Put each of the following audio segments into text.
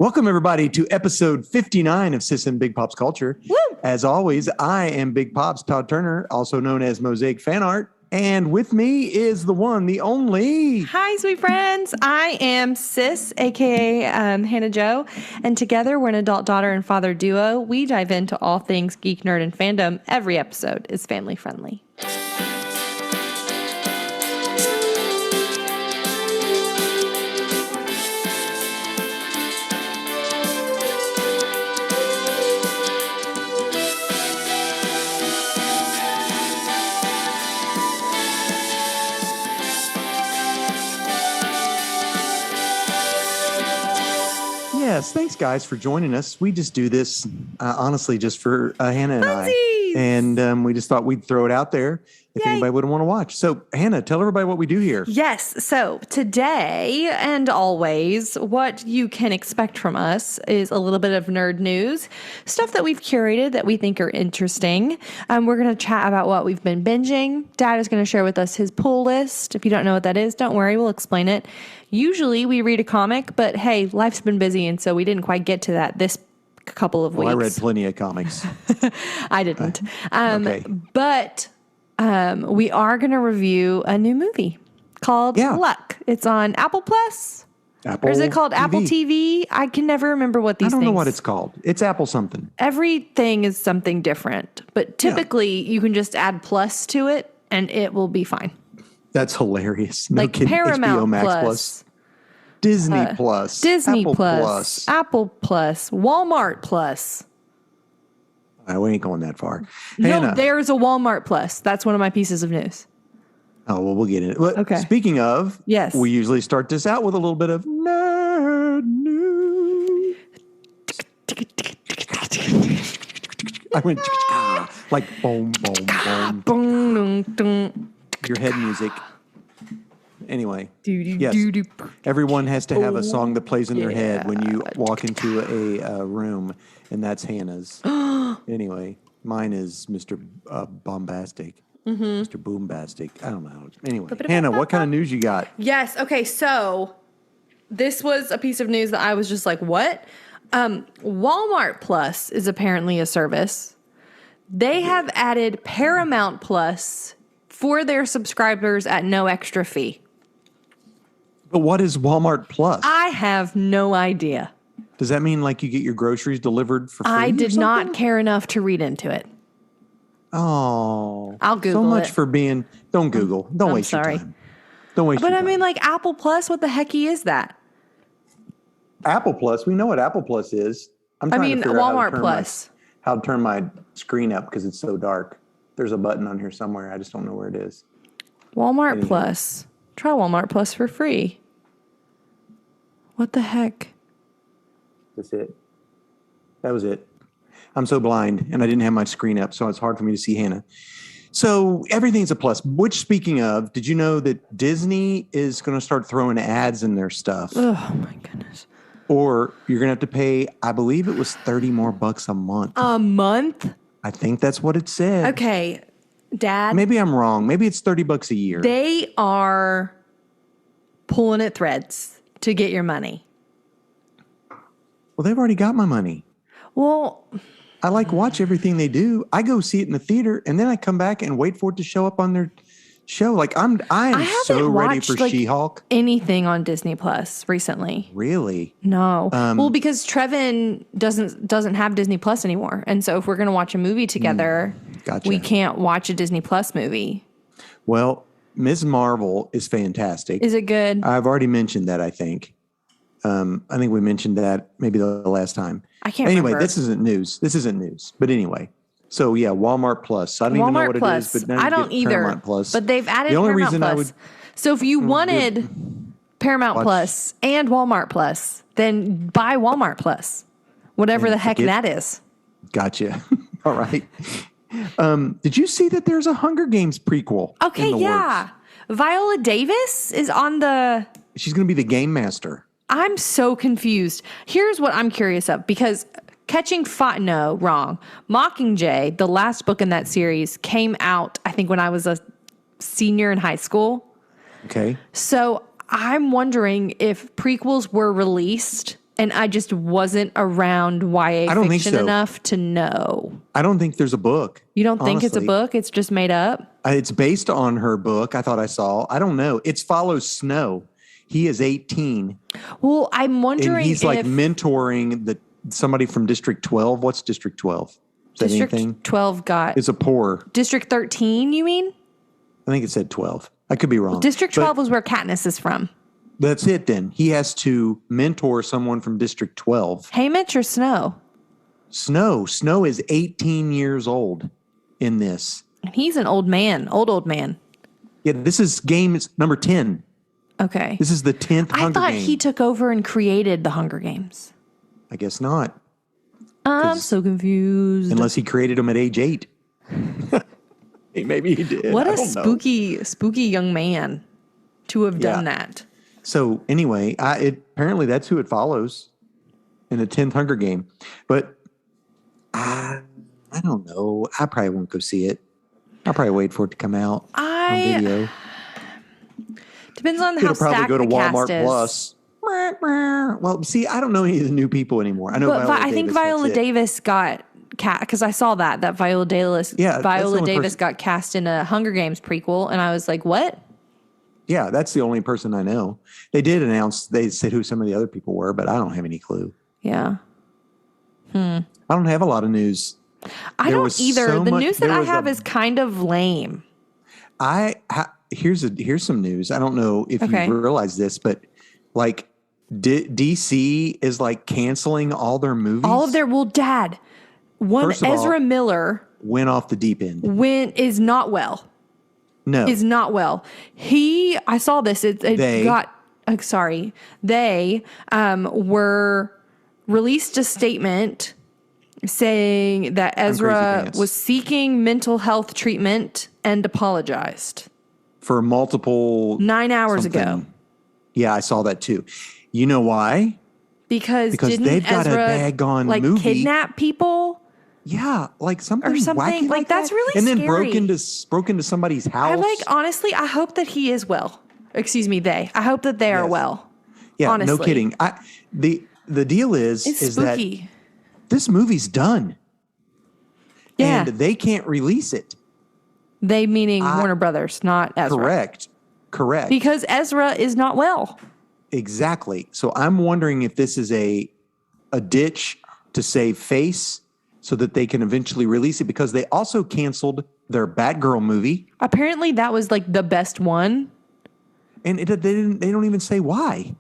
Welcome, everybody, to episode 59 of Sis and Big Pop's Culture. Woo! As always, I am Big Pop's Todd Turner, also known as Mosaic Fan Art. And with me is the one, the only. Hi, sweet friends. I am Sis, a.k.a. Hannah Jo. And together, we're an adult daughter and father duo. We dive into all things geek, nerd, and fandom. Every episode is family friendly. Yes, thanks, guys, for joining us. We just do this, honestly, just for Hannah and Funsies! I. And we just thought we'd throw it out there if Yay. anybody would want to watch. So, Hannah, tell everybody what we do here. Yes. So today and always, what you can expect from us is a little bit of nerd news, stuff that we've curated that we think are interesting. We're going to chat about what we've been binging. Dad is going to share with us his pull list. If you don't know what that is, don't worry, we'll explain it. Usually we read a comic, but hey, life's been busy, and so we didn't quite get to that this couple of weeks. Well, I read plenty of comics. I didn't. Okay. But we are going to review a new movie called Luck. It's on Apple Plus. Apple Or is it called TV. Apple TV? I can never remember what these I don't things. know what it's called. It's Apple something. Everything is something different. But typically, you can just add plus to it, and it will be fine. That's hilarious. No Like kidding. Paramount HBO Max Plus. Disney Plus. Disney Apple Plus, Apple Plus, Walmart Plus. We ain't going that far. No, Hannah. there's a Walmart Plus. That's one of my pieces of news. Oh, well, we'll get in it. Well, Okay. Speaking of, Yes. we usually start this out with a little bit of nerd news. I went like boom, boom, boom. Boom, dun, dun. Your head music. Anyway, Doo-doo, yes. doo-doo. Everyone has to have a song that plays in their head when you yeah. walk into a room, and that's Hannah's. Anyway, mine is Mr. Bombastic. Mr. Boombastic. I don't know. Anyway, Hannah, what kind of news you got? Yes. Okay. So this was a piece of news that I was just like, what? Walmart Plus is apparently a service. They have added Paramount Plus for their subscribers at no extra fee. But what is Walmart Plus? I have no idea. Does that mean like you get your groceries delivered for free? I or did not something? care enough to read into it. Oh, I'll Google so much it. for being. Don't Google. Don't I'm waste sorry. your time. Don't waste. But your I time. mean, like Apple Plus, what the hecky is that? Apple Plus. We know what Apple Plus is. I'm trying to figure out Walmart Plus. how to turn my screen up because it's so dark. There's a button on here somewhere. I just don't know where it is. Walmart Anyhow. Plus. Try Walmart Plus for free. What the heck? That's it. That was it. I'm so blind and I didn't have my screen up, so it's hard for me to see Hannah. So everything's a plus. Which, speaking of, did you know that Disney is going to start throwing ads in their stuff? Oh my goodness. Or you're going to have to pay, I believe it was $30 more a month. A month? I think that's what it said. Okay, Dad. Maybe I'm wrong. Maybe it's $30 a year. They are pulling at threads to get your money. Well, they've already got my money. Well, I watch everything they do. I go see it in the theater, and then I come back and wait for it to show up on their show. I am haven't so ready watched, for She-Hulk. anything on Disney Plus recently. Really? No. Well, because Trevin doesn't have Disney Plus anymore. And so if we're going to watch a movie together, Gotcha. we can't watch a Disney Plus movie. Well, Ms. Marvel is fantastic. Is it good? I've already mentioned that, I think. I think we mentioned that maybe the last time. I can't Anyway, remember. this isn't news. But anyway. So, yeah, Walmart Plus. I don't even know Walmart what Plus. it is. But now I you don't get either. Paramount Plus. But they've added The only Paramount reason Plus. I would So if you wanted Paramount Watch. Plus and Walmart Plus, then buy Walmart Plus. Whatever the heck that is. Gotcha. All right. Did you see that there's a Hunger Games prequel? Okay, in the yeah. works? Viola Davis is on the... She's going to be the game master. I'm so confused. Here's what I'm curious of, because wrong. Mockingjay, the last book in that series, came out, I think, when I was a senior in high school. Okay. So I'm wondering if prequels were released and I just wasn't around YA I don't think fiction so. enough to know. I don't think there's a book. You don't think it's a honestly. book? It's just made up? It's based on her book. I thought I saw. I don't know. It follows Snow. He is 18, Well, I'm wondering and he's like if mentoring somebody from District 12. What's District 12? Is that District anything? 12 got It's a poor. District 13, you mean? I think it said 12. I could be wrong. District But 12 was where Katniss is from. that's it then. He has to mentor someone from District 12. Haymitch or Snow? Snow is 18 years old in this. And he's an old man, old man. Yeah, this is game number 10. Okay. This is the 10th I Hunger thought Game. he took over and created the Hunger Games. I guess not, I'm so confused. unless he created them at age 8. Maybe he did. What I a don't know. spooky young man to have done Yeah. that. So anyway, apparently that's who it follows in the 10th Hunger Game. But I don't know. I probably won't go see it. I'll probably wait for it to come out on video. Depends on how It'll probably stacked go to the cast Walmart is. Plus. Well, see, I don't know any of the new people anymore. I know, But I think Davis, Viola that's it. Davis got cast because I saw that Viola Davis. Yeah, that's the Viola only Davis person- got cast in a Hunger Games prequel, and I was like, "What?" Yeah, that's the only person I know. They did announce. They said who some of the other people were, but I don't have any clue. Yeah, I don't have a lot of news. I There don't was either. so The much- news that there I was have a- is kind of lame. Here's some news. I don't know if Okay. you realize this, but like DC is like canceling all their movies. All of their Dad, one First of all- Ezra Miller went off the deep end. is not well. No, Is not well. I saw this. It They- got. Sorry, they were released a statement saying that Ezra pants. was seeking mental health treatment and apologized for multiple 9 hours something. ago. Yeah, I saw that too. You know why? Because didn't they've got a Ezra daggone like movie. kidnap people? Yeah, like something Or something, wacky like, that's that. really and then scary. broke into somebody's house. Honestly, I hope that he is well. Excuse me, they. I hope that they are Yes. well. Yeah, honestly. no kidding. The deal is It's that spooky. this movie's done. Yeah. And they can't release it. They meaning Warner Brothers, not Ezra. Correct. Because Ezra is not well. Exactly. So I'm wondering if this is a ditch to save face so that they can eventually release it, because they also canceled their Batgirl movie, Apparently, that was like the best one. and they don't even say why.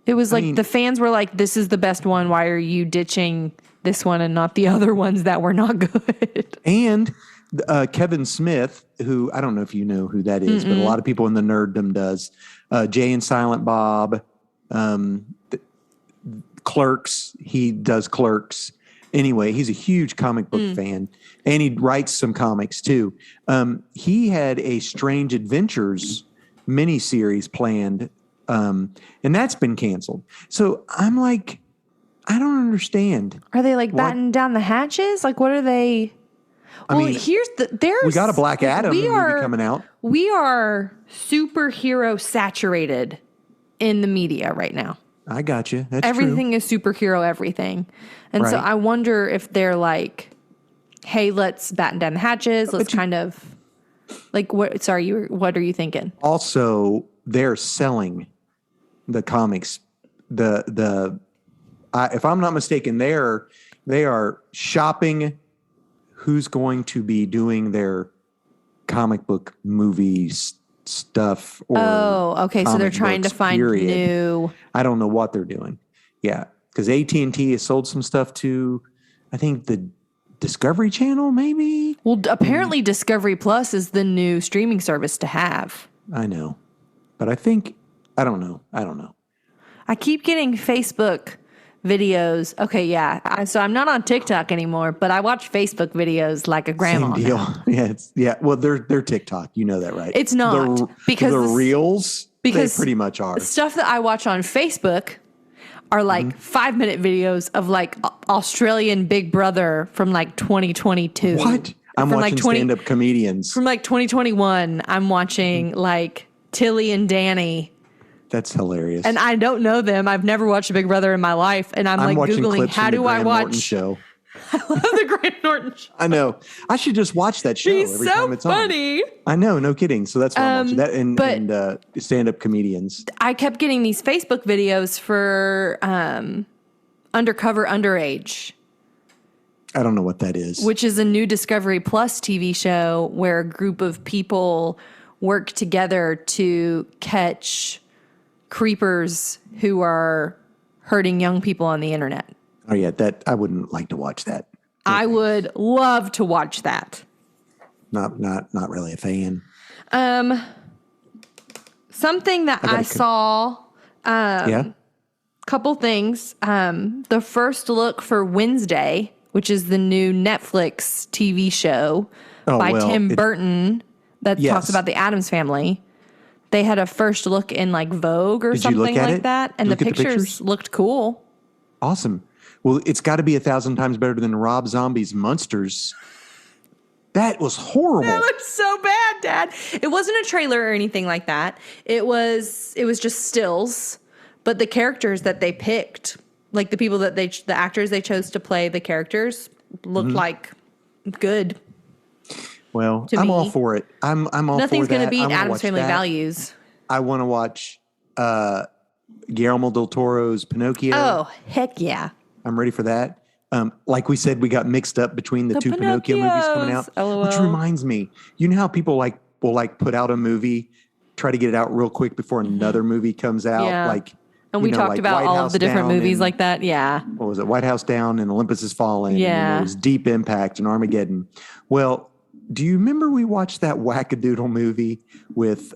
It was like mean- the fans were like, "This is the best one. Why are you ditching this one and not the other ones that were not good?" And Kevin Smith, who I don't know if you know who that is, but a lot of people in the nerddom does. Jay and Silent Bob, Clerks. He does Clerks. Anyway, he's a huge comic book fan, and he writes some comics too. He had a Strange Adventures miniseries planned, and that's been canceled. So I'm like, I don't understand. Are they like batten down the hatches? Like, what are they? Well, mean, there's We got a Black Adam movie coming out. We are superhero saturated in the media right now. I got you. That's Everything is superhero everything. And so Right. I wonder if they're like, hey, let's batten down the hatches. Let's kind of like what are you thinking? true. Also, they're selling the comics. If I'm not mistaken, they are shopping who's going to be doing their comic book movies stuff. Or Oh, okay. So they're comic trying to books, find period. new. I don't know what they're doing. Yeah, because AT&T has sold some stuff to, I think, the Discovery Channel, maybe. Well, apparently Discovery Plus is the new streaming service to have. I know, but I think I don't know. I keep getting Facebook videos. Okay, yeah. So I'm not on TikTok anymore, but I watch Facebook videos like a grandma. Same deal. now. Yeah. Well, they're TikTok. You know that, right? It's not, because the this- reels. because they pretty much are. Stuff that I watch on Facebook are like 5-minute videos of like Australian Big Brother from like 2022. What? I'm From, watching like, 20 stand-up comedians. From like 2021, I'm watching like Tilly and Danny That's hilarious. And I don't know them. I've never watched Big Brother in my life. And I'm like watching Googling, clips how from the do I Graham Norton watch? show. I love the Graham Norton show. I know. I should just watch that show He's every so time it's funny. on. I know, no kidding. So that's why I'm watching that and stand-up comedians. I kept getting these Facebook videos for Undercover Underage, I don't know what that is. which is a new Discovery Plus TV show where a group of people work together to catch creepers who are hurting young people on the internet. Oh yeah, that I wouldn't like to watch that. I would love to watch that. Not really a fan. Something that I saw, Yeah. couple things. The first look for Wednesday, which is the new Netflix TV show by Tim Burton that talks about the Addams Family. They had a first look in like Vogue or something like that, and the pictures looked cool. Awesome. Well, it's got to be 1,000 times better than Rob Zombie's Monsters. That was horrible. That looked so bad, Dad. It wasn't a trailer or anything like that. It was just stills, but the characters that they picked, like the actors they chose to play the characters, looked like good. Well, I'm all for it. I'm all for that. Nothing's going to beat Addams Family Values. I want to watch Guillermo del Toro's Pinocchio. Oh, heck yeah. I'm ready for that. Like we said, we got mixed up between the two Pinocchio movies coming out. LOL. Which reminds me, you know how people will put out a movie, try to get it out real quick before another movie comes out? Yeah. Like, And we talked about all of the different movies like that. Yeah. What was it? White House Down and Olympus Has Fallen. Yeah. And there was Deep Impact and Armageddon. Well, do you remember we watched that wackadoodle movie with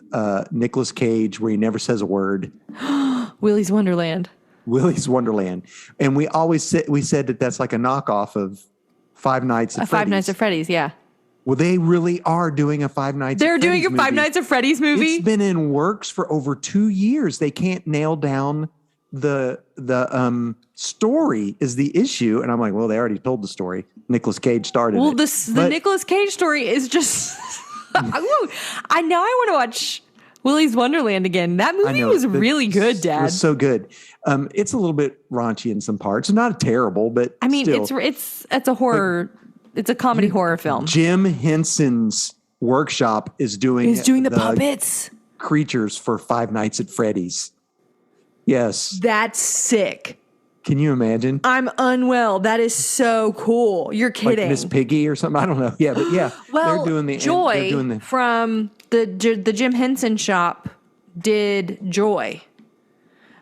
Nicolas Cage where he never says a word? Willy's Wonderland. Willy's Wonderland. And we said that that's like a knockoff of Five Nights at Freddy's. Five Nights at Freddy's, yeah. Well, they really are doing a Five Nights at Freddy's They're doing a Five Nights at Freddy's movie? It's been in works for over 2 years. They can't nail down the story is the issue. And I'm like, well, they already told the story. Nicolas Cage started it. Well, the Nicolas Cage story is just... I want to watch Willy's Wonderland again. That movie was really good, Dad. It was so good. It's a little bit raunchy in some parts. Not terrible, but I mean, still. it's a horror. It's a comedy horror film. Jim Henson's workshop is doing the puppets creatures for Five Nights at Freddy's. Yes, that's sick. Can you imagine? I'm unwell. That is so cool. You're kidding. Like Miss Piggy or something. I don't know. Yeah, but yeah. Well, they're doing the Joy they're doing the, from the Jim Henson shop did Joy.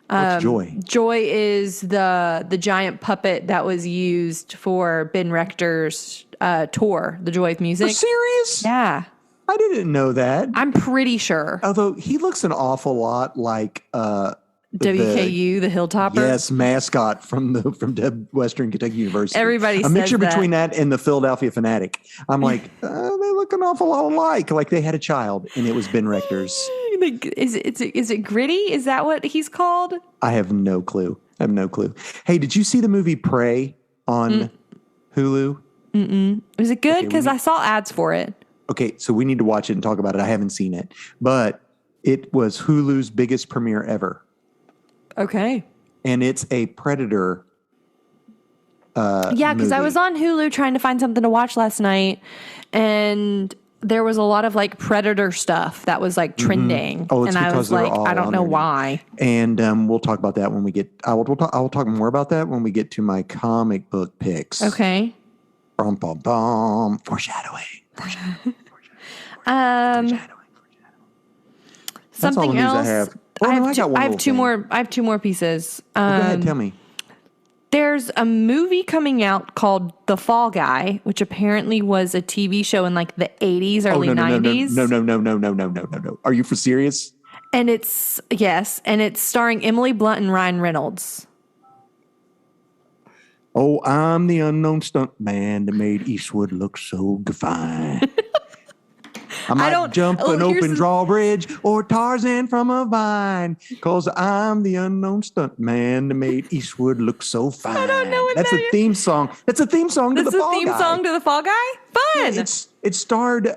What's Joy? Joy is the giant puppet that was used for Ben Rector's tour, The Joy of Music. Are you serious? Yeah. I didn't know that. I'm pretty sure. Although he looks an awful lot like WKU, the Hilltopper. Yes, mascot from Western Kentucky University. Everybody a says mixture that. between that and the Philadelphia Fanatic. I'm like, they look an awful lot alike. Like they had a child, and it was Ben Rector's. Is it Gritty? Is that what he's called? I have no clue. Hey, did you see the movie Prey on Hulu? Was it good? Because I saw ads for it. Okay, so we need to watch it and talk about it. I haven't seen it, but it was Hulu's biggest premiere ever. Okay. And it's a Predator yeah, because I movie. was on Hulu trying to find something to watch last night, and there was a lot of like Predator stuff that was like trending. Oh, it's and I because was they're like, all I don't on know there now. why. And we'll talk about that when we get. I will talk more about that when we get to my comic book picks. Okay. Bum, bum, bum. Foreshadowing. That's all the Something news else. I have. Oh, no, I got one I have little two thing. more. I have two more pieces. Go ahead, tell me. There's a movie coming out called The Fall Guy, which apparently was a TV show in like the 80s, early 90s. No. Are you for serious? And it's starring Emily Blunt and Ryan Reynolds. Oh, I'm the unknown stunt man that made Eastwood look so fine. I might jump an open drawbridge or Tarzan from a vine, 'cause I'm the unknown stunt man that made Eastwood look so fine. I don't know what That's that a is. theme song. That's a theme song to That's the the Fall theme Guy. song to The Fall Guy? Fun. It starred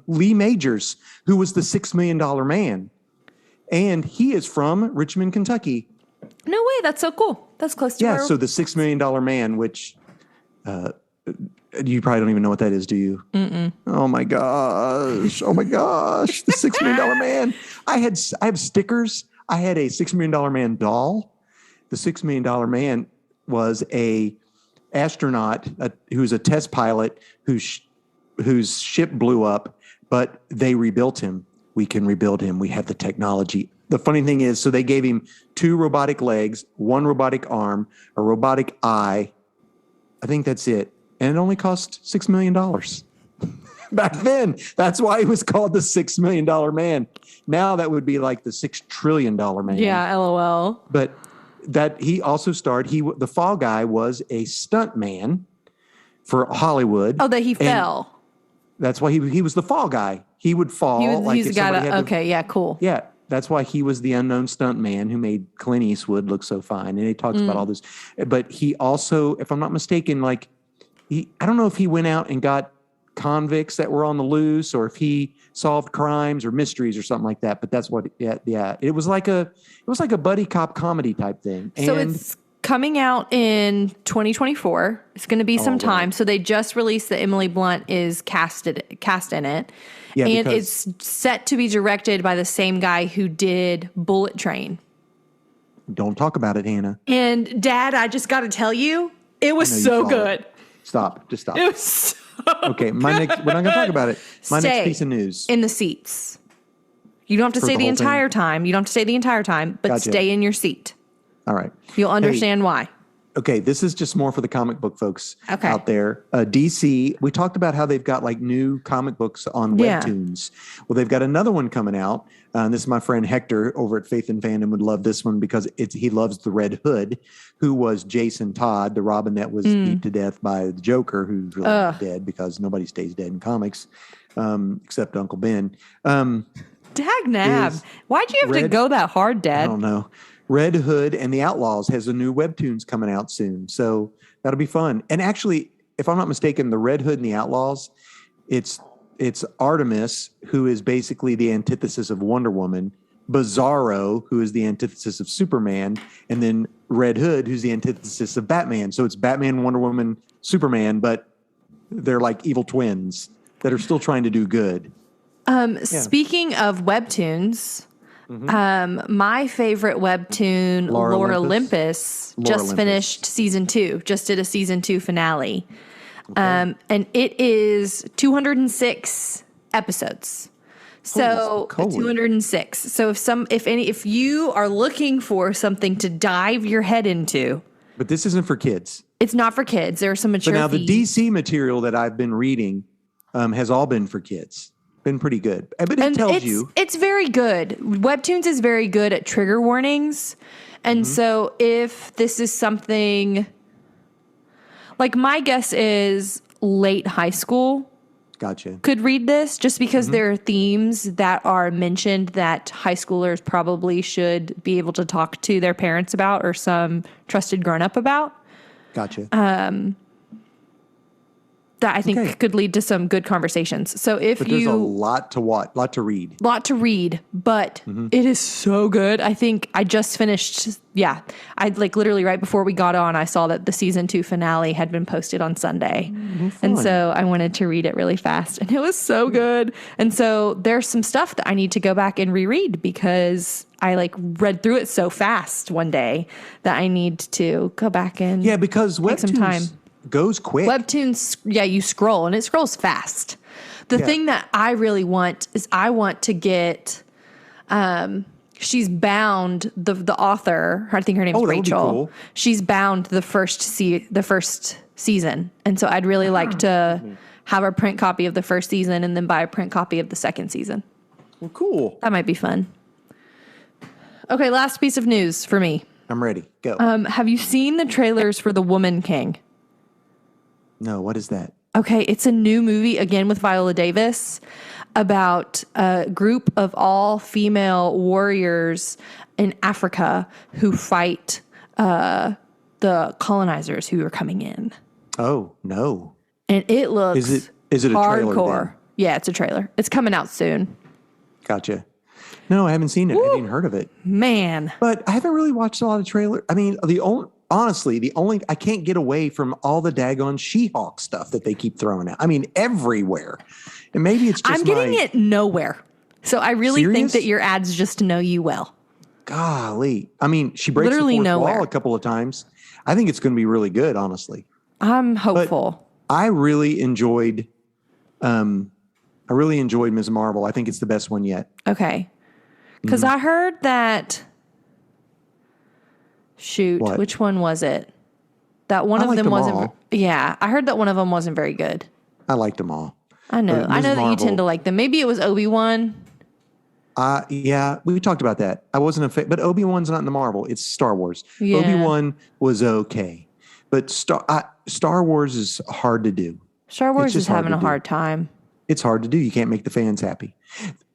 Lee Majors, who was the $6 Million Man. And he is from Richmond, Kentucky. No way. That's so cool. That's close to Yeah, where. so the $6 million man, which you probably don't even know what that is, do you? Mm-mm. Oh my gosh. Oh my gosh. The $6 million man. I have stickers. I had a $6 million man doll. The $6 million man was a astronaut who was a test pilot whose ship blew up, but they rebuilt him. We can rebuild him. We have the technology. The funny thing is, so they gave him 2 robotic legs, 1 robotic arm, a robotic eye. I think that's it. And it only cost $6 million. Back then, that's why he was called the $6 million man. Now that would be like the $6 trillion man. Yeah, LOL. But that he also starred, the Fall Guy was a stunt man for Hollywood. Oh, that he fell. That's why he was the Fall Guy. He would fall. He's the guy that, okay, yeah, cool. Yeah, that's why he was the unknown stunt man who made Clint Eastwood look so fine. And he talks about all this. But he also, if I'm not mistaken, I don't know if he went out and got convicts that were on the loose or if he solved crimes or mysteries or something like that. But that's what, yeah. It was like a buddy cop comedy type thing. So it's coming out in 2024. It's going to be some time. Right. So they just released that Emily Blunt is cast in it. Yeah, and it's set to be directed by the same guy who did Bullet Train. Don't talk about it, Hannah. And Dad, I just got to tell you, it was so good. Stop. Just stop. It was so okay, we're not going to talk about it. Next piece of news. In the seats. You don't have to stay the entire time. You don't have to stay the entire time, but Gotcha. Stay in your seat. All right. You'll understand why. Okay, this is just more for the comic book folks out there. DC, we talked about how they've got like new comic books on Webtoons. Well, they've got another one coming out. This is my friend Hector over at Faith and Fandom would love this one because he loves the Red Hood, who was Jason Todd, the Robin that was beat to death by the Joker, who's really not dead because nobody stays dead in comics except Uncle Ben. Dag nab. Why'd you have to go that hard, Dad? I don't know. Red Hood and the Outlaws has a new Webtoons coming out soon. So that'll be fun. And actually, if I'm not mistaken, the Red Hood and the Outlaws, it's Artemis, who is basically the antithesis of Wonder Woman, Bizarro, who is the antithesis of Superman, and then Red Hood, who's the antithesis of Batman. So it's Batman, Wonder Woman, Superman, but they're like evil twins that are still trying to do good. Speaking of Webtoons... my favorite webtoon, Lore Olympus, finished season 2, just did a season 2 finale. Okay. And it is 206 episodes. So 206. So if you are looking for something to dive your head into. But this isn't for kids. It's not for kids. There are some mature But now the DC material that I've been reading has all been for kids. Been pretty good, but it tells you it's very good. Webtoons is very good at trigger warnings, and so if this is something like, my guess is late high school could read this, just because there are themes that are mentioned that high schoolers probably should be able to talk to their parents about or some trusted grown up about. That I think could lead to some good conversations. So there's a lot to watch, lot to read, but it is so good. I think I just finished. Yeah. I literally right before we got on, I saw that the season 2 finale had been posted on Sunday. And so I wanted to read it really fast, and it was so good. And so there's some stuff that I need to go back and reread because I read through it so fast one day that I need to go back and because take some time. Goes quick. Webtoons, you scroll and it scrolls fast. The thing that I really want is I want to get, she's bound the author. I think her name is Rachel. Cool. She's bound the first season, and so I'd really like to have a print copy of the first season and then buy a print copy of the second season. Well, cool. That might be fun. Okay, last piece of news for me. I'm ready. Go. Have you seen the trailers for The Woman King? No, what is that? Okay, it's a new movie, again with Viola Davis, about a group of all female warriors in Africa who fight the colonizers who are coming in. Oh, no. And it looks Is it a trailer hardcore. then? Yeah, it's a trailer. It's coming out soon. Gotcha. No, I haven't seen it. I hadn't even heard of it. Man. But I haven't really watched a lot of trailer. I mean, honestly, I can't get away from all the daggone She-Hulk stuff that they keep throwing out. I mean, everywhere. And maybe it's just I'm getting it nowhere. So I really think Serious? that your ads just know you well. Golly. I mean, she breaks Literally the fourth nowhere. wall a couple of times. I think it's going to be really good, honestly. I'm hopeful. I really enjoyed Ms. Marvel. I think it's the best one yet. Okay. Because I heard that. Shoot, What? which one was it? That one I of liked them them wasn't. all. Yeah, I heard that one of them wasn't very good. I liked them all. I know. But I Ms. know that you Marvel- tend to like them. Maybe it was Obi-Wan. Yeah, we talked about that. I wasn't a fan, but Obi-Wan's not in the Marvel. It's Star Wars. Yeah. Obi-Wan was okay, but Star Wars is hard to do. Star Wars just is hard having to a do. hard time. It's hard to do. You can't make the fans happy.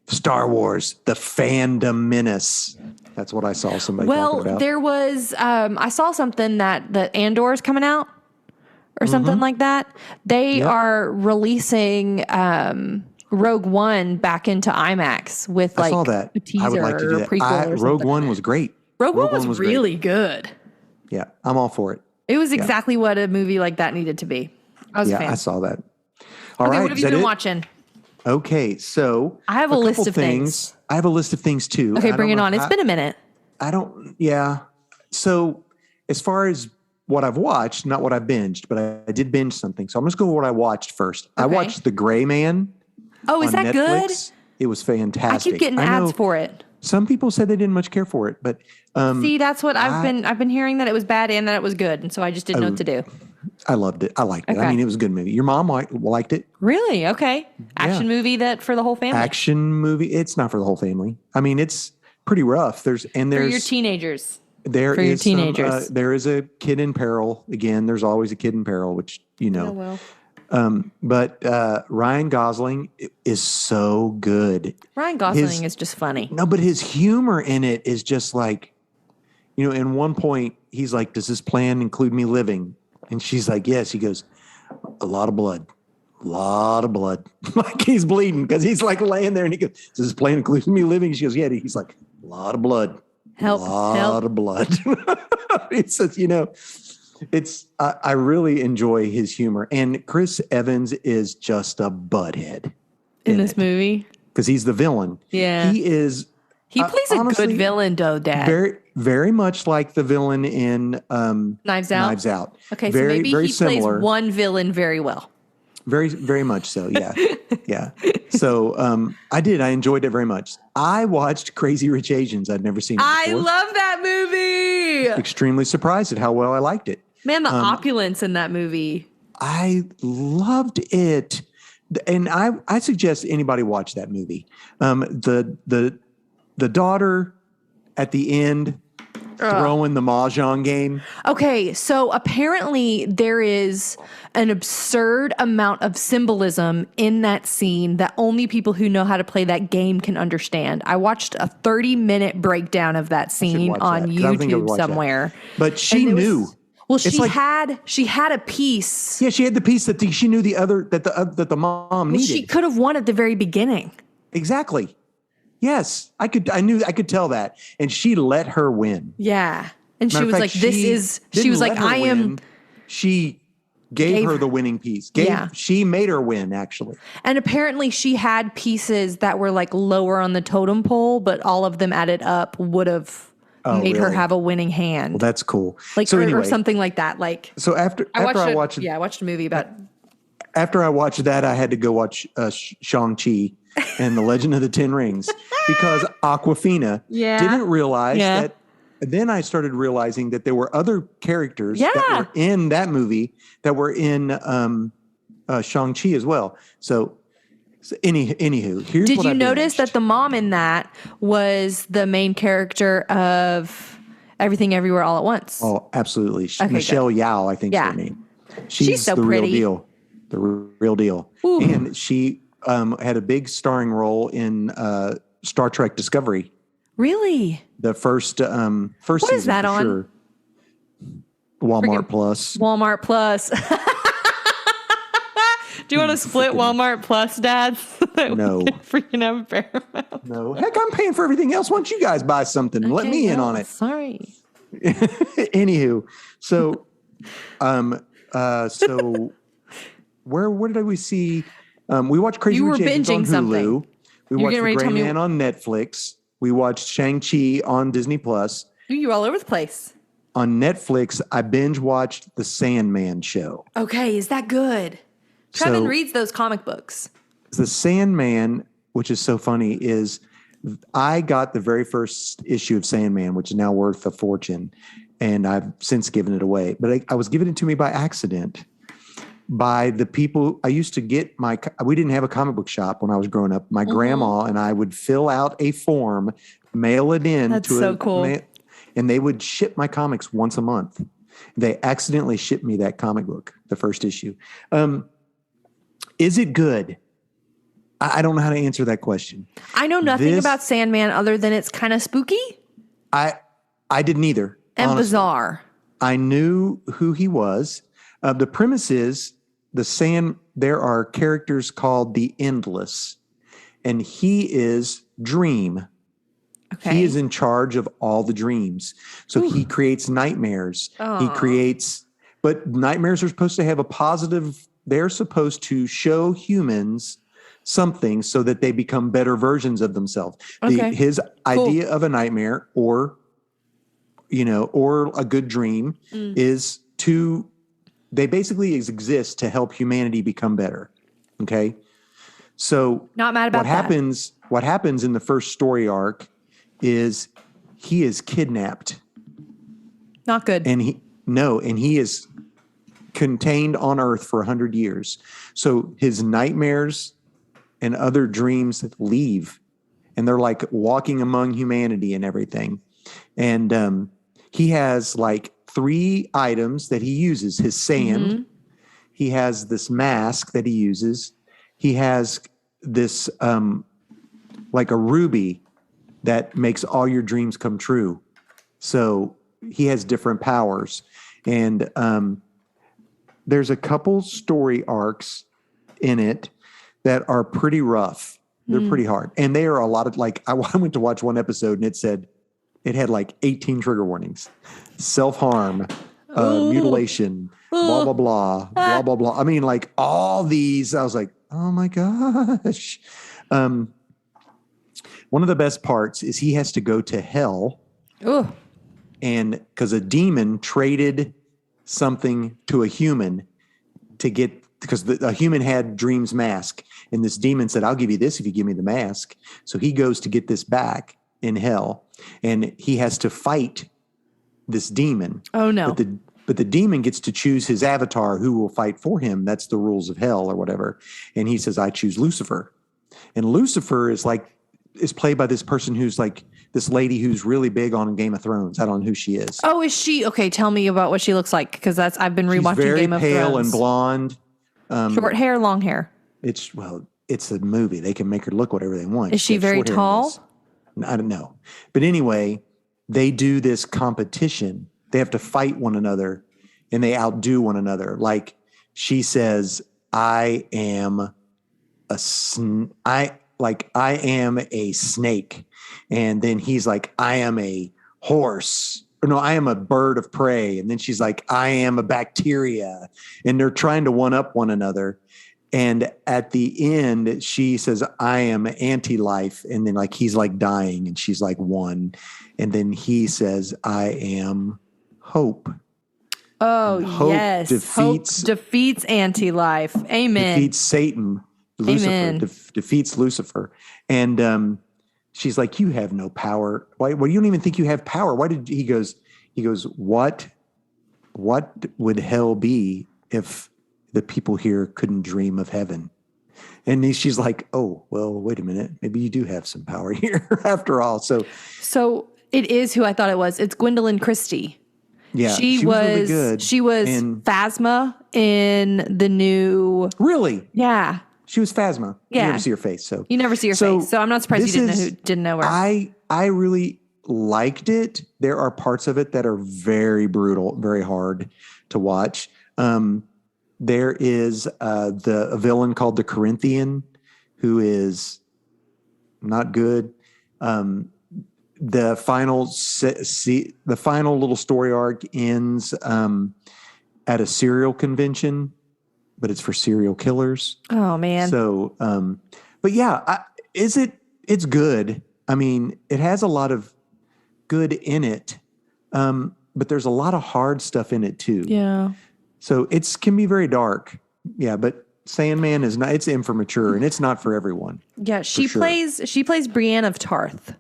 Star Wars, the fandom menace. That's what I saw somebody Well, talking about. there was. I saw something that the Andor is coming out, or something like that. They Yep. are releasing Rogue One back into IMAX with I like saw that. a teaser I would like to do or a that. prequel or Rogue something. One was great. Rogue One was great. really good. Yeah, I'm all for it. It was exactly what a movie like that needed to be. I was a Yeah, fan. I saw that. All Okay, right, what have is you that been it? watching? Okay, so I have a list couple of things. I have a list of things too. Okay, I bring don't it know on. It's how- been a minute. I don't. Yeah. So as far as what I've watched, not what I've binged, but I did binge something. So I'm just going to go with what I watched first. I Okay. watched The Gray Man. Oh, is on that good? Netflix. It was I fantastic. keep getting know ads for it. Some people said they didn't much care for it, but See, that's what I've been hearing, that it was bad and that it was good, and so I just didn't know what to do. I loved it. I liked it. I Okay. mean, it was a good movie. Your mom liked it. Really? Okay. Action movie that for the whole family. Action movie. It's not for the whole family. I mean, it's pretty rough. for your teenagers. There for your is some, teenagers. there is a kid in peril. Again, there's always a kid in peril, which you know. well. But Ryan Gosling is so good. Ryan Gosling is just funny. No, but his humor in it is just like, you know, in one point he's like, "Does this plan include me living?" And she's like, "Yes." He goes, "A lot of blood, like he's bleeding because he's like laying there, and he goes, "Does this plan include me living?" She goes, "Yeah." He's like, "A lot of blood, Help, lot help. of blood." It's just, you know, it's I really enjoy his humor, and Chris Evans is just a butthead In this movie. because he's the villain. Yeah. He is. He plays a honestly, good villain, though, Dad. very, very much like the villain in Knives Out. Knives Out. Okay, very, so maybe very he similar. plays one villain very well. Very, very much so. Yeah, yeah. So I enjoyed it very much. I watched Crazy Rich Asians. I'd never seen it I before. love that movie. Extremely surprised at how well I liked it. Man, the opulence in that movie. I loved it, and I suggest anybody watch that movie. The daughter at the end throwing the mahjong game. Okay, so apparently there is an absurd amount of symbolism in that scene that only people who know how to play that game can understand. I watched a 30-minute breakdown of that scene watch on that, 'cause I don't think I would YouTube watch that. somewhere. But she And it was- knew. Well, It's she had a piece. Yeah, she had the piece that she knew that the mom needed. She could have won at the very beginning. Exactly. Yes, I could tell that, and she let her win. Yeah. And she Matter was of like, fact, she didn't was like, let her I am. win. She gave her the winning piece. Yeah. She made her win, actually. And apparently she had pieces that were like lower on the totem pole, but all of them added up would have made her really? have a winning hand. Well, that's cool. Like, so or anyway, something like that. Like, so after I watched I watched a movie about. after I watched that, I had to go watch Shang-Chi and the Legend of the Ten Rings because Aquafina Yeah. didn't realize Yeah. that. Then I started realizing that there were other characters that Yeah. were in that movie that were in Shang-Chi as well. So anywho, here's Did what you I notice binged. that the mom in that was the main character of Everything Everywhere All at Once? Oh, absolutely. Okay, Michelle Yao, I think is Yeah. her name. She's so the pretty. real deal. The real deal. Ooh. And she had a big starring role in Star Trek Discovery. Really? The first season is that for on? sure. Walmart Friggin- Plus. Walmart Plus. Do you want to split Walmart Plus, Dad? So that No. we can freaking have a fair amount. No, heck, I'm paying for everything else. Why don't you guys buy something? Let me in on it. Sorry. Anywho, so, where did we see? We watched Crazy You were Rich Asians on binging Hulu. something. We You're watched getting The ready to Gray tell me- Man on Netflix. We watched Shang-Chi on Disney Plus. You're all over the place. On Netflix, I binge watched The Sandman show. Okay, is that good? Trevin So- reads those comic books. The Sandman, which is so funny, is I got the very first issue of Sandman, which is now worth a fortune, and I've since given it away. But I was given it to me by accident by the people I used to get we didn't have a comic book shop when I was growing up. My grandma and I would fill out a form, mail it in. That's so cool. And they would ship my comics once a month. They accidentally shipped me that comic book, the first issue. Is it good? I don't know how to answer that question. I know nothing about Sandman other than it's kind of spooky I didn't either. and honestly. bizarre. I knew who he was. The premise is there are characters called the Endless, and he is Dream. Okay. He is in charge of all the dreams. So he creates nightmares. But nightmares are supposed to have a positive, they're supposed to show humans something so that they become better versions of themselves. Okay. His idea of a nightmare or a good dream is they basically exist to help humanity become better. Okay. So Not mad about that. What happens in the first story arc is he is kidnapped Not good. and he is contained on Earth for 100 years. So his nightmares and other dreams leave, and they're like walking among humanity and everything. And he has like 3 items that he uses: his sand, he has this mask that he uses, he has this like a ruby that makes all your dreams come true. So he has different powers. And there's a couple story arcs in it that are pretty rough. They're pretty hard. And they are a lot of I went to watch one episode and it had like 18 trigger warnings: self-harm, mutilation, blah, blah, blah, blah, blah, blah. I mean, like all these, I was like, oh my gosh. One of the best parts is he has to go to hell. Ooh. And because a demon traded something to a human because a human had Dream's mask. And this demon said, I'll give you this if you give me the mask. So he goes to get this back in hell. And he has to fight this demon. Oh, no. But the demon gets to choose his avatar who will fight for him. That's the rules of hell or whatever. And he says, I choose Lucifer. And Lucifer is played by this person who's like this lady who's really big on Game of Thrones. I don't know who she is. Oh, is she? Okay, tell me about what she looks like, because I've been rewatching Game of Thrones. She's very pale and blonde. Short hair, long hair. It's a movie. They can make her look whatever they want. Is she very tall? I don't know. But anyway, they do this competition. They have to fight one another and they outdo one another. Like she says, I am a snake. And then he's like, I am a horse. Or no, I am a bird of prey. And then she's like, I am a bacteria. And they're trying to one up one another. And at the end, she says, I am anti-life. And then he's dying and she's like one. And then he says, I am hope. Oh, Hope yes. Hope defeats anti-life. Amen. Defeats Satan. Lucifer. Amen. Defeats Lucifer. And she's like, you have no power. Why? Well, you don't even think you have power. Why did he goes, what would hell be if the people here couldn't dream of heaven? And she's like, oh, well, wait a minute. Maybe you do have some power here after all. So it is who I thought it was. It's Gwendolyn Christie. Yeah, she was really good. She was Phasma in the new. Really? Yeah. She was Phasma. Yeah. You never see her face. So you never see her face. So I'm not surprised you didn't know her. I really liked it. There are parts of it that are very brutal, very hard to watch. there is a villain called the Corinthian, who is not good. The final little story arc ends at a serial convention, but it's for serial killers. Oh man. So, but yeah, it's good. I mean, it has a lot of good in it, but there's a lot of hard stuff in it too. Yeah. So can be very dark. Yeah, but Sandman is not. It's immature and it's not for everyone. Yeah, she sure. plays Brienne of Tarth.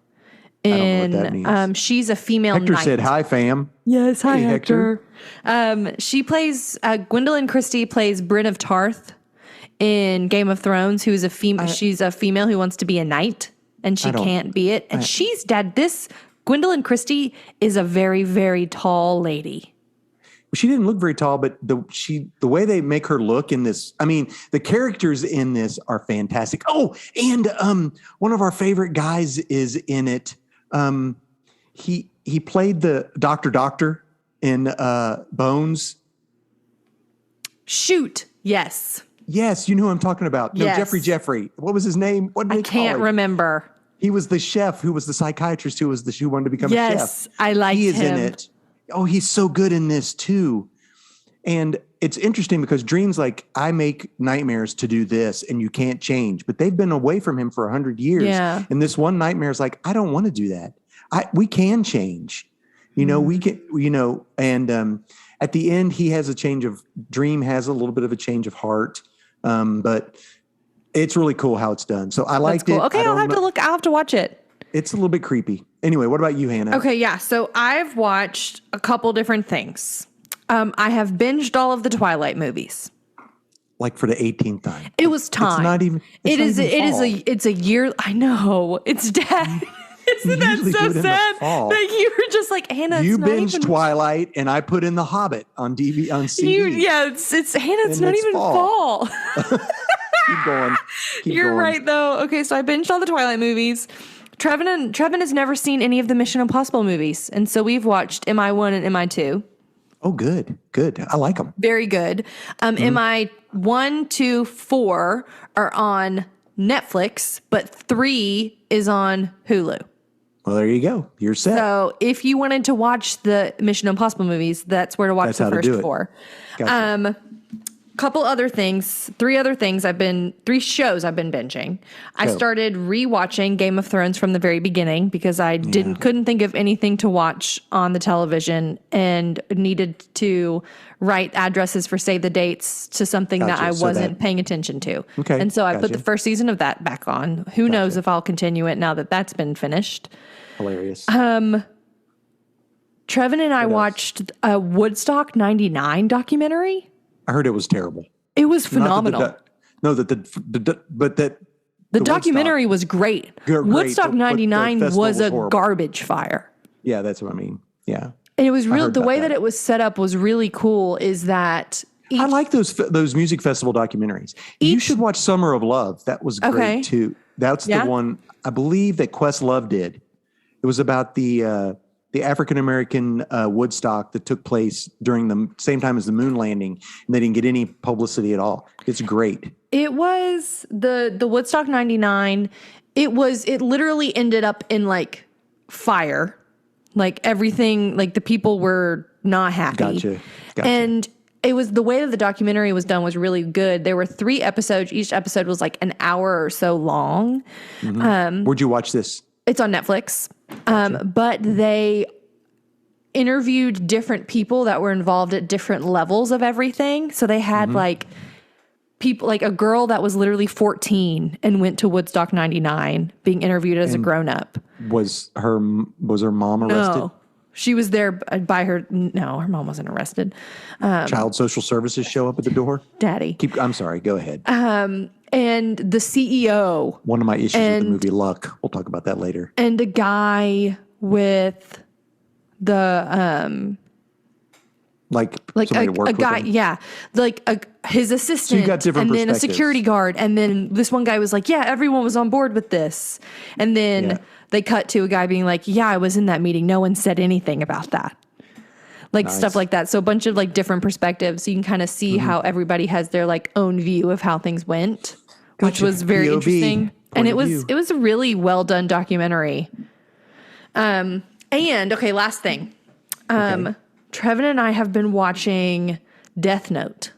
I don't know what that means. She's a female Hector knight. said, "Hi, fam." Yes, hi, Hey, Hector. She plays Gwendolyn Christie plays Brienne of Tarth in Game of Thrones, who's a female. She's a female who wants to be a knight, and she can't be it. And this Gwendolyn Christie is a very, very tall lady. She didn't look very tall, but the way they make her look in this, I mean, the characters in this are fantastic. Oh, and one of our favorite guys is in it. He played the Doctor in Bones. Shoot, yes. Yes, you know who I'm talking about. No, Yes. Jeffrey. What was his name? What did I they call can't him? remember. He was the chef who was the psychiatrist who wanted to become a chef. Yes, I liked He is him. in it. Oh, he's so good in this too. And it's interesting because Dream's like, I make nightmares to do this and you can't change, but they've been away from him for 100 years. Yeah. And this one nightmare is like, I don't want to do that. We can change, we can, and at the end Dream has a little bit of a change of heart. But it's really cool how it's done. So I liked it. Okay, I'll have to watch it. It's a little bit creepy. Anyway, what about you, Hannah? Okay, yeah. So I've watched a couple different things. I have binged all of the Twilight movies. Like for the 18th time. It was time. It's not even. It's a year. I know. It's dead. Isn't that usually so do it in the sad? fall. That you were just like, Hannah. You it's not binged even, Twilight, and I put in The Hobbit on CD. it's Hannah. It's And not it's even fall. fall. Keep going. You're right though. Okay, so I binged all the Twilight movies. Trevin has never seen any of the Mission Impossible movies, and so we've watched MI1 and MI2. Oh, good. I like them. Very good. MI1, 2, 4 are on Netflix, but 3 is on Hulu. Well, there you go. You're set. So if you wanted to watch the Mission Impossible movies, that's where to watch the first 4. Gotcha. Couple other things, 3 shows I've been binging. I started rewatching Game of Thrones from the very beginning because I couldn't think of anything to watch on the television and needed to write addresses for save the dates to something that I wasn't paying attention to. Okay, And so I put gotcha. the first season of that back on. Who knows if I'll continue it now that that's been finished. Hilarious. Trevin and I watched a Woodstock 99 documentary. I heard it was terrible. It was phenomenal. The documentary was great. Woodstock but 99 the festival was a horrible. garbage fire. Yeah, that's what I mean. Yeah. And it was real. heard The about way that. that it was set up was really cool is that I like those music festival documentaries. You should watch Summer of Love. That was great Okay. too. That's Yeah? the one I believe that Questlove did. It was about the African American Woodstock that took place during the same time as the moon landing, and they didn't get any publicity at all. It's great. it was the Woodstock 99. It literally ended up in like fire. Like everything, like the people were not happy. Gotcha. And it was the way that the documentary was done was really good. There were 3 episodes. Each episode was like an hour or so long. Where'd you watch this? It's on Netflix. But they interviewed different people that were involved at different levels of everything. So they had like people, like a girl that was literally 14 and went to Woodstock 99 being interviewed as a grown up. Was her mom arrested? No, she was there by her. No, her mom wasn't arrested. Child social services show up at the door? Daddy. I'm sorry. Go ahead. And the CEO One of my issues with the movie Luck. We'll talk about that later. and a guy with the Like a somebody worked with guy, him. yeah, like his assistant, got different and then a perspectives. security guard, and then this one guy was like, "Yeah, everyone was on board with this," and then Yeah. they cut to a guy being like, "Yeah, I was in that meeting. No one said anything about that." like Nice. stuff like that. So a bunch of like different perspectives. So you can kind of see how everybody has their like own view of how things went, which Gotcha. was very POV, interesting. And point of view. it was a really well done documentary. And okay, last thing. Okay. Trevin and I have been watching Death Note.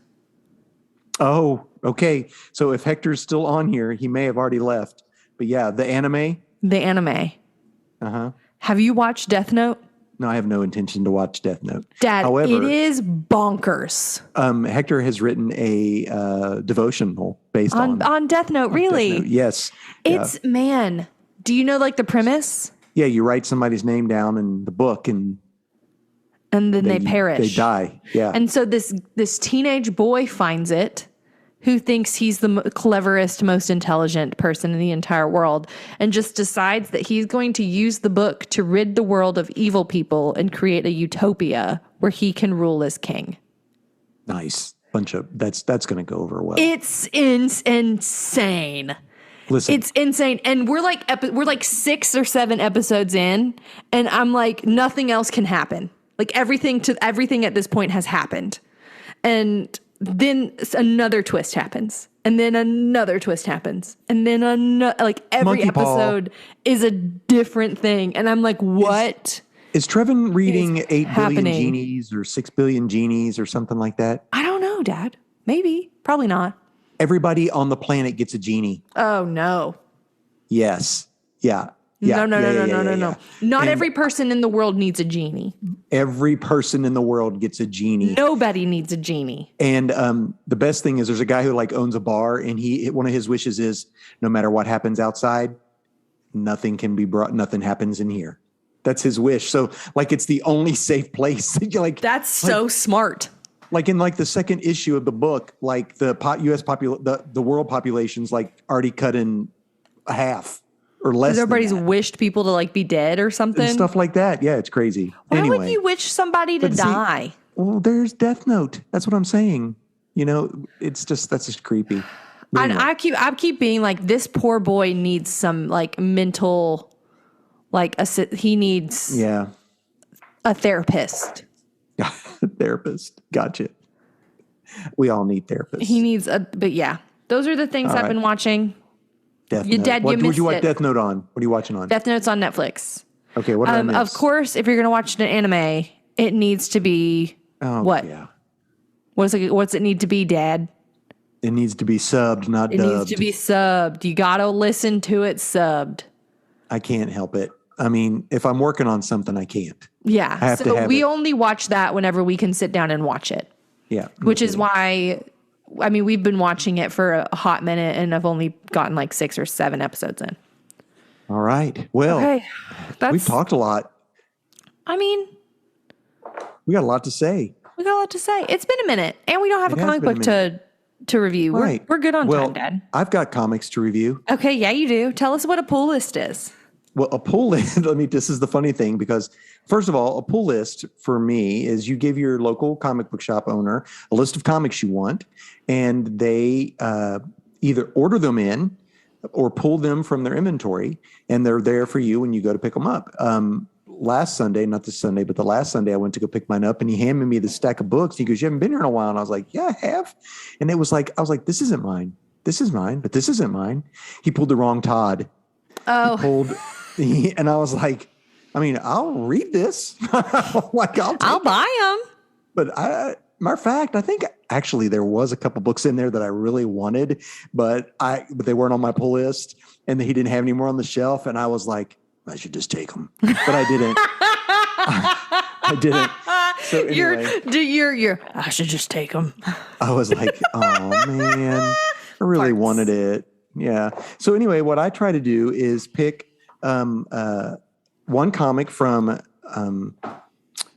Oh, okay. So if Hector's still on here, he may have already left. But yeah, the anime. The anime. Uh-huh. Have you watched Death Note? No, I have no intention to watch Death Note. Dad, However, it is bonkers. Hector has written a devotional based On Death Note, really? Death Note. Yes. It's, man, do you know like the premise? Yeah, you write somebody's name down in the book and And then they perish. They die. Yeah. And so this teenage boy finds it, who thinks he's the cleverest, most intelligent person in the entire world, and just decides that he's going to use the book to rid the world of evil people and create a utopia where he can rule as king. Nice. That's going to go over well. It's insane. Listen, It's insane. And we're like 6 or 7 episodes in, and I'm like, nothing else can happen. Like everything at this point has happened. And then another twist happens. And then another twist happens. And then like every Monkey Paw. episode is a different thing. And I'm like, what? is Trevin reading is 8 billion happening? genies or 6 billion genies or something like that? I don't know, Dad. Maybe. Probably not. Everybody on the planet gets a genie. Oh, no. Yes. Yeah. Yeah. No. Yeah. Not And every person in the world needs a genie. Every person in the world gets a genie. Nobody needs a genie. And the best thing is there's a guy who like owns a bar, and one of his wishes is no matter what happens outside, nothing happens in here. That's his wish. So like it's the only safe place. Like That's so smart. like in like the second issue of the book, like the world population's like already cut in half or less. Because than everybody's that. wished people to like be dead or something. And stuff like that. Yeah, it's crazy. Why anyway, would you wish somebody to But see- die? well, there's Death Note. That's what I'm saying. You know, that's just creepy. But And anyway. I keep being like, this poor boy needs some like mental, like he needs Yeah. a therapist. Therapist. Gotcha. We all need therapists. He needs but yeah, those are the things I've right. been watching. Death You're Note. dead, you What would missed you watch it. Death Note on? What are you watching on? Death Note's on Netflix. Okay, what did I miss? Of course, if you're gonna watch an anime, it needs to be Oh, what? Yeah. What's it need to be, Dad? It needs to be subbed, not It dubbed. needs to be subbed. You gotta listen to it subbed. I can't help it. I mean, if I'm working on something, I can't. Yeah. I have to So have we it. only watch that whenever we can sit down and watch it, Yeah. which is why, I mean, we've been watching it for a hot minute and I've only gotten like 6 or 7 episodes in. All right. Well, Okay. we've talked a lot. I mean, We got a lot to say. we got a lot to say. It's been a minute and we don't have It a has comic been a book to review. Right. We're good on well, time, Dad. I've got comics to review. Okay. Yeah, you do. Tell us what a pull list is. Well, a pull list, this is the funny thing because, first of all, a pull list for me is you give your local comic book shop owner a list of comics you want, and they either order them in or pull them from their inventory, and they're there for you when you go to pick them up. Last Sunday, not this Sunday, but the last Sunday, I went to go pick mine up, and he handed me the stack of books. He goes, "You haven't been here in a while," and I was like, "Yeah, I have," and I was like, "This isn't mine. This is mine, but this isn't mine." He pulled the wrong Todd. Oh, And I was like, I mean, I'll read this. Like, I'll buy them. But matter of fact, I think actually there was a couple books in there that I really wanted, but they weren't on my pull list, and he didn't have any more on the shelf. And I was like, I should just take them, but I didn't. I didn't. So anyway, You're. I should just take them. I was like, oh man, I really wanted it. Yeah. So anyway, what I try to do is pick one comic from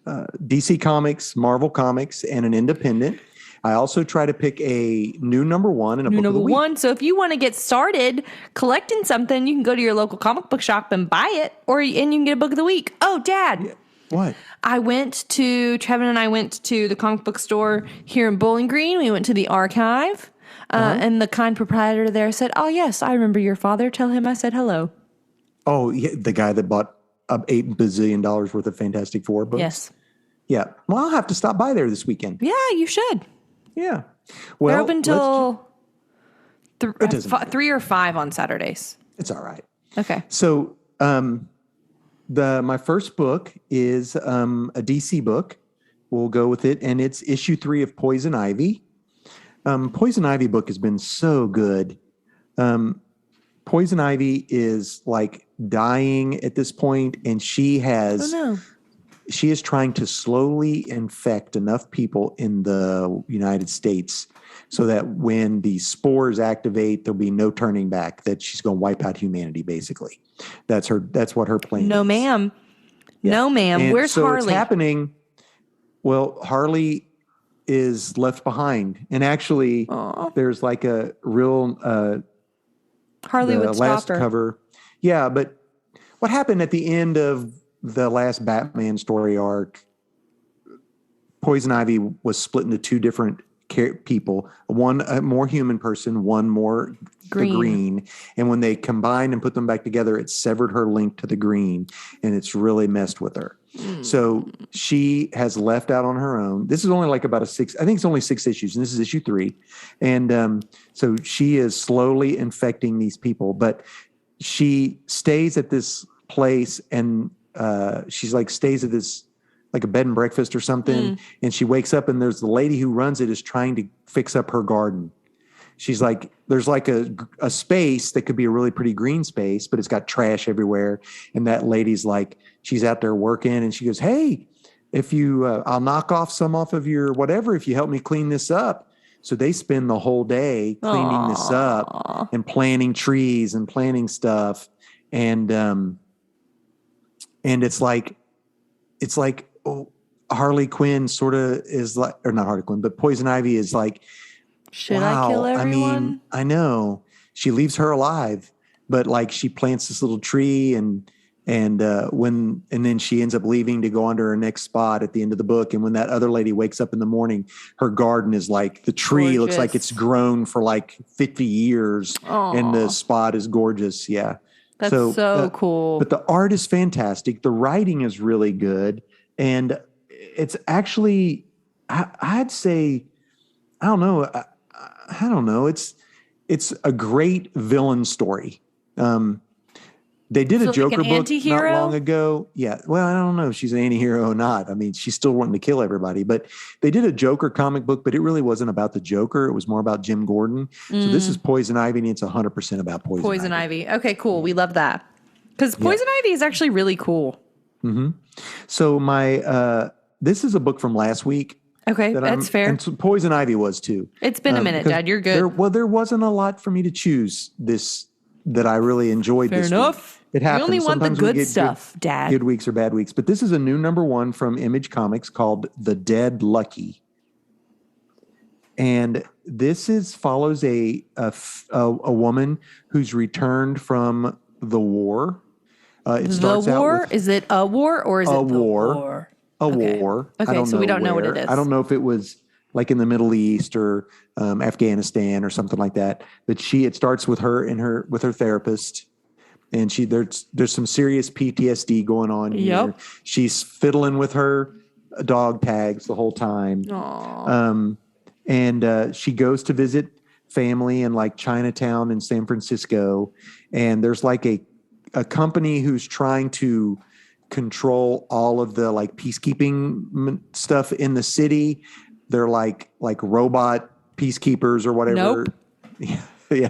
DC Comics, Marvel Comics, and an independent. I also try to pick a new number one and a book of the Number week. one. So if you want to get started collecting something, you can go to your local comic book shop and buy it, and you can get a book of the week. Oh, Dad. What? Trevin and I went to the comic book store here in Bowling Green. We went to the archive, and the kind proprietor there said, "Oh, yes, I remember your father. Tell him I said hello." Oh, yeah, the guy that bought $8 bazillion worth of Fantastic Four books. Yes. Yeah. Well, I'll have to stop by there this weekend. Yeah, you should. Yeah. Well, They're open till It doesn't matter. 3 or 5 on Saturdays. It's all right. Okay. So, my first book is a DC book. We'll go with it, and it's issue 3 of Poison Ivy. Poison Ivy book has been so good. Poison Ivy is like dying at this point, and she is trying to slowly infect enough people in the United States so that when the spores activate, there'll be no turning back, that she's going to wipe out humanity, basically. That's what her plan is. No, ma'am. Yeah. No, ma'am. And Where's so Harley? it's happening. Well, Harley is left behind. And actually, there's like a real Harley the would last stop her. cover. Yeah, but what happened at the end of the last Batman story arc, Poison Ivy was split into 2 different people, one a more human person, one more green. And when they combined and put them back together, it severed her link to the green, and it's really messed with her. So she has left out on her own. This is only like about I think it's only 6 issues, and this is issue 3. And so she is slowly infecting these people, but she stays at this place, and she's like stays at this like a bed and breakfast or something. And she wakes up, and there's the lady who runs it is trying to fix up her garden. She's like, there's like a space that could be a really pretty green space, but it's got trash everywhere. And that lady's like, she's out there working, and she goes, "Hey, if you, I'll knock off some off of your whatever if you help me clean this up." So they spend the whole day cleaning this up and planting trees and planting stuff. And it's like Harley Quinn sort of is like, or not Harley Quinn, but Poison Ivy is like, should I kill everyone? I mean, I know she leaves her alive, but like she plants this little tree, and then she ends up leaving to go on to her next spot at the end of the book. And when that other lady wakes up in the morning, her garden is like, the tree looks like it's grown for like 50 years. And the spot is gorgeous. Yeah. That's so cool. But the art is fantastic. The writing is really good. And it's actually, I'd say, I don't know. It's a great villain story. They did a Joker book not long ago. Yeah. Well, I don't know if she's an anti-hero or not. I mean, she's still wanting to kill everybody, but they did a Joker comic book, but it really wasn't about the Joker. It was more about Jim Gordon. So this is Poison Ivy, and it's 100% about Poison Ivy. Okay, cool. We love that. Because Poison Ivy is actually really cool. Mm-hmm. So this is a book from last week. Okay, that's fair. And so Poison Ivy was too. It's been a minute, Dad. You're good. There wasn't a lot for me to choose that I really enjoyed this enough. week. It happens. We only want the good stuff, Dad. Good weeks or bad weeks. But this is a new #1 from Image Comics called The Dead Lucky. And this follows a woman who's returned from the war. It starts the war? out with is it a war or is it the war? war. Okay, so we don't know what it is. I don't know if it was like in the Middle East or Afghanistan or something like that. But it starts with her with her therapist, and there's some serious PTSD going on here. Yep. She's fiddling with her dog tags the whole time. And she goes to visit family in like Chinatown in San Francisco, and there's like a company who's trying to control all of the like peacekeeping stuff in the city. They're like robot peacekeepers or whatever. Nope. Yeah.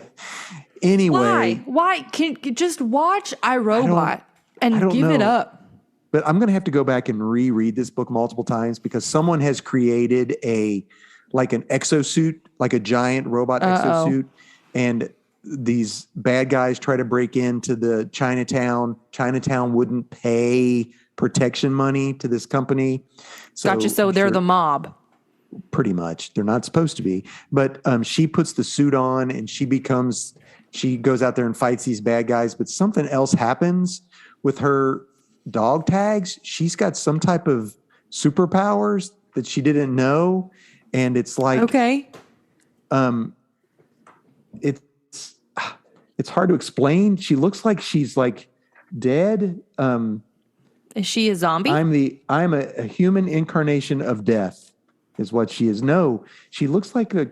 Anyway. Why? Can just watch iRobot and give it up. But I'm going to have to go back and reread this book multiple times because someone has created an exosuit, like a giant robot exosuit. And these bad guys try to break into the Chinatown. Chinatown wouldn't pay protection money to this company. Gotcha. So they're the mob. Pretty much. They're not supposed to be. But she puts the suit on and she goes out there and fights these bad guys. But something else happens with her dog tags. She's got some type of superpowers that she didn't know. And it's like, okay. It's hard to explain. She looks like she's like dead. Is she a zombie? I'm a human incarnation of death, is what she is. No, she looks like a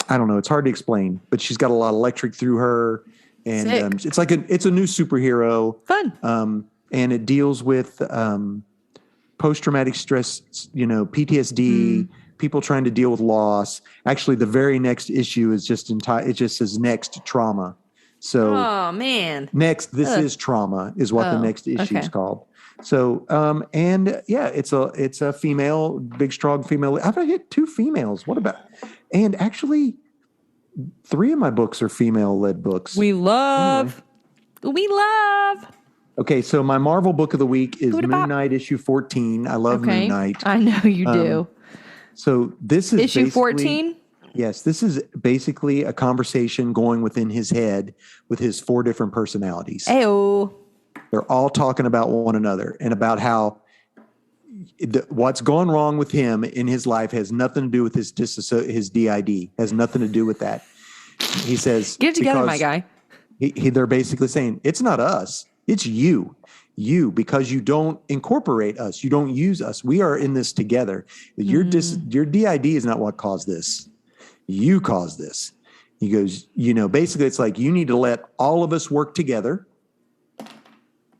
I don't know. It's hard to explain, but she's got a lot of electric through her, and it's a new superhero. Fun. And it deals with post-traumatic stress, PTSD, people trying to deal with loss. Actually, the very next issue is it just says next trauma. So, oh man, next, this is trauma is what the next issue is called. So, and yeah, it's a female, big, strong female. I've hit 2 females. What about, and actually 3 of my books are female-led books. We love. Okay, so my Marvel book of the week is Moon Knight issue 14. I love Moon Knight. I know you do. So this is issue 14? Yes, this is basically a conversation going within his head with his 4 different personalities. Ayo. They're all talking about one another and about how what's gone wrong with him in his life has nothing to do with his DID, has nothing to do with that. He says, get it together, my guy. They're basically saying, it's not us. It's you, because you don't incorporate us. You don't use us. We are in this together. Your DID is not what caused this. You caused this. He goes, basically it's like you need to let all of us work together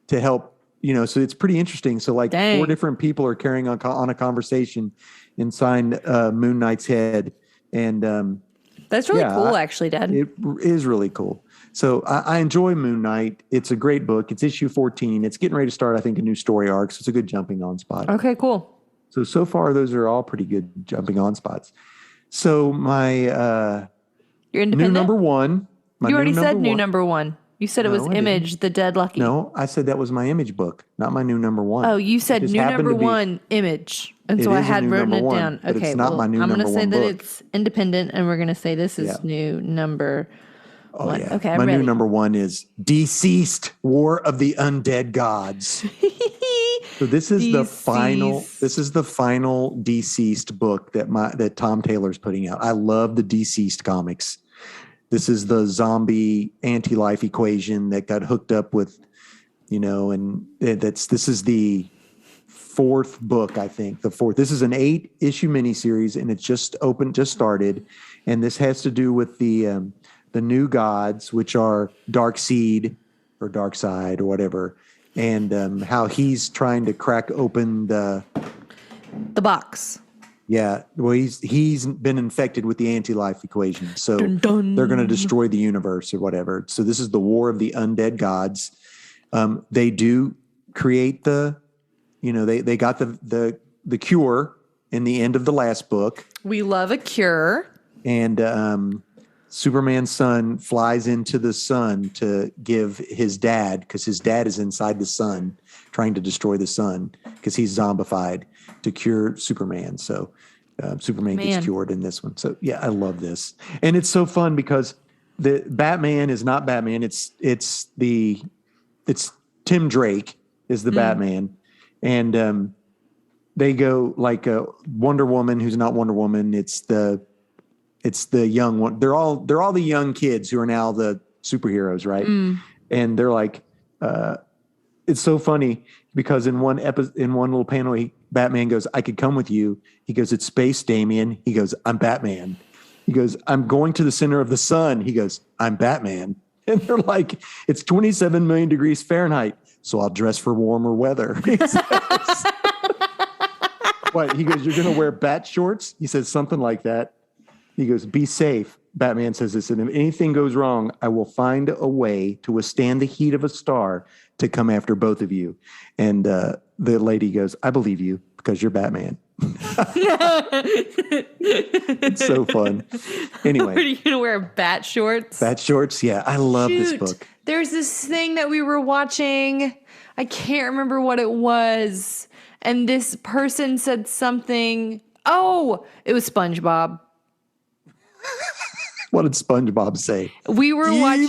to help, so it's pretty interesting. So like 4 different people are carrying on a conversation inside Moon Knight's head. And that's really cool, actually, Dad. It is really cool. So I enjoy Moon Knight. It's a great book. It's issue 14. It's getting ready to start, I think, a new story arc. So it's a good jumping on spot. Okay, cool. So far, those are all pretty good jumping on spots. So my You're independent? new number 1. You already said new number 1. You said it was Image, The Dead Lucky. No, I said that was my Image book, not my new number 1. Oh, you said new number 1, Image. And so I had written it down. Okay, it's not my new I'm going to say that it's independent, and we're going to say this is new number 1. Yeah. Okay, I'm my ready. new number 1 is Deceased: War of the Undead Gods. So this is the final Deceased book that Tom Taylor's putting out. I love the Deceased comics. This is the zombie anti-life equation that got hooked up with, and this is the 4th book, I think. The 4th. This is an 8-issue miniseries, and it's just started. And this has to do with the new gods, which are Darkseid or Darkseid or whatever, and how he's trying to crack open the box. Yeah, well, he's been infected with the anti-life equation, so dun, dun. They're going to destroy the universe or whatever. So this is the War of the Undead Gods. They do create they got the cure in the end of the last book. We love a cure. And Superman's son flies into the sun to give his dad, because his dad is inside the sun trying to destroy the sun because he's zombified, to cure Superman. So Superman gets cured in this one. So yeah, I love this. And it's so fun because the Batman is not Batman. It's Tim Drake is the Batman. And they go like Wonder Woman, who's not Wonder Woman. It's the young one. They're all the young kids who are now the superheroes, right? And they're like, it's so funny because in one little panel, Batman goes, "I could come with you." He goes, "It's space, Damian." He goes, "I'm Batman." He goes, "I'm going to the center of the sun." He goes, "I'm Batman." And they're like, "It's 27 million degrees Fahrenheit, so I'll dress for warmer weather." What? He goes, "You're going to wear bat shorts?" He says something like that. He goes, "Be safe." Batman says this, "And if anything goes wrong, I will find a way to withstand the heat of a star to come after both of you." And the lady goes, "I believe you because you're Batman." It's so fun. Anyway. Are you going to wear bat shorts? Bat shorts? Yeah, I love this book. There's this thing that we were watching. I can't remember what it was. And this person said something. Oh, it was SpongeBob. What did SpongeBob say? We were watching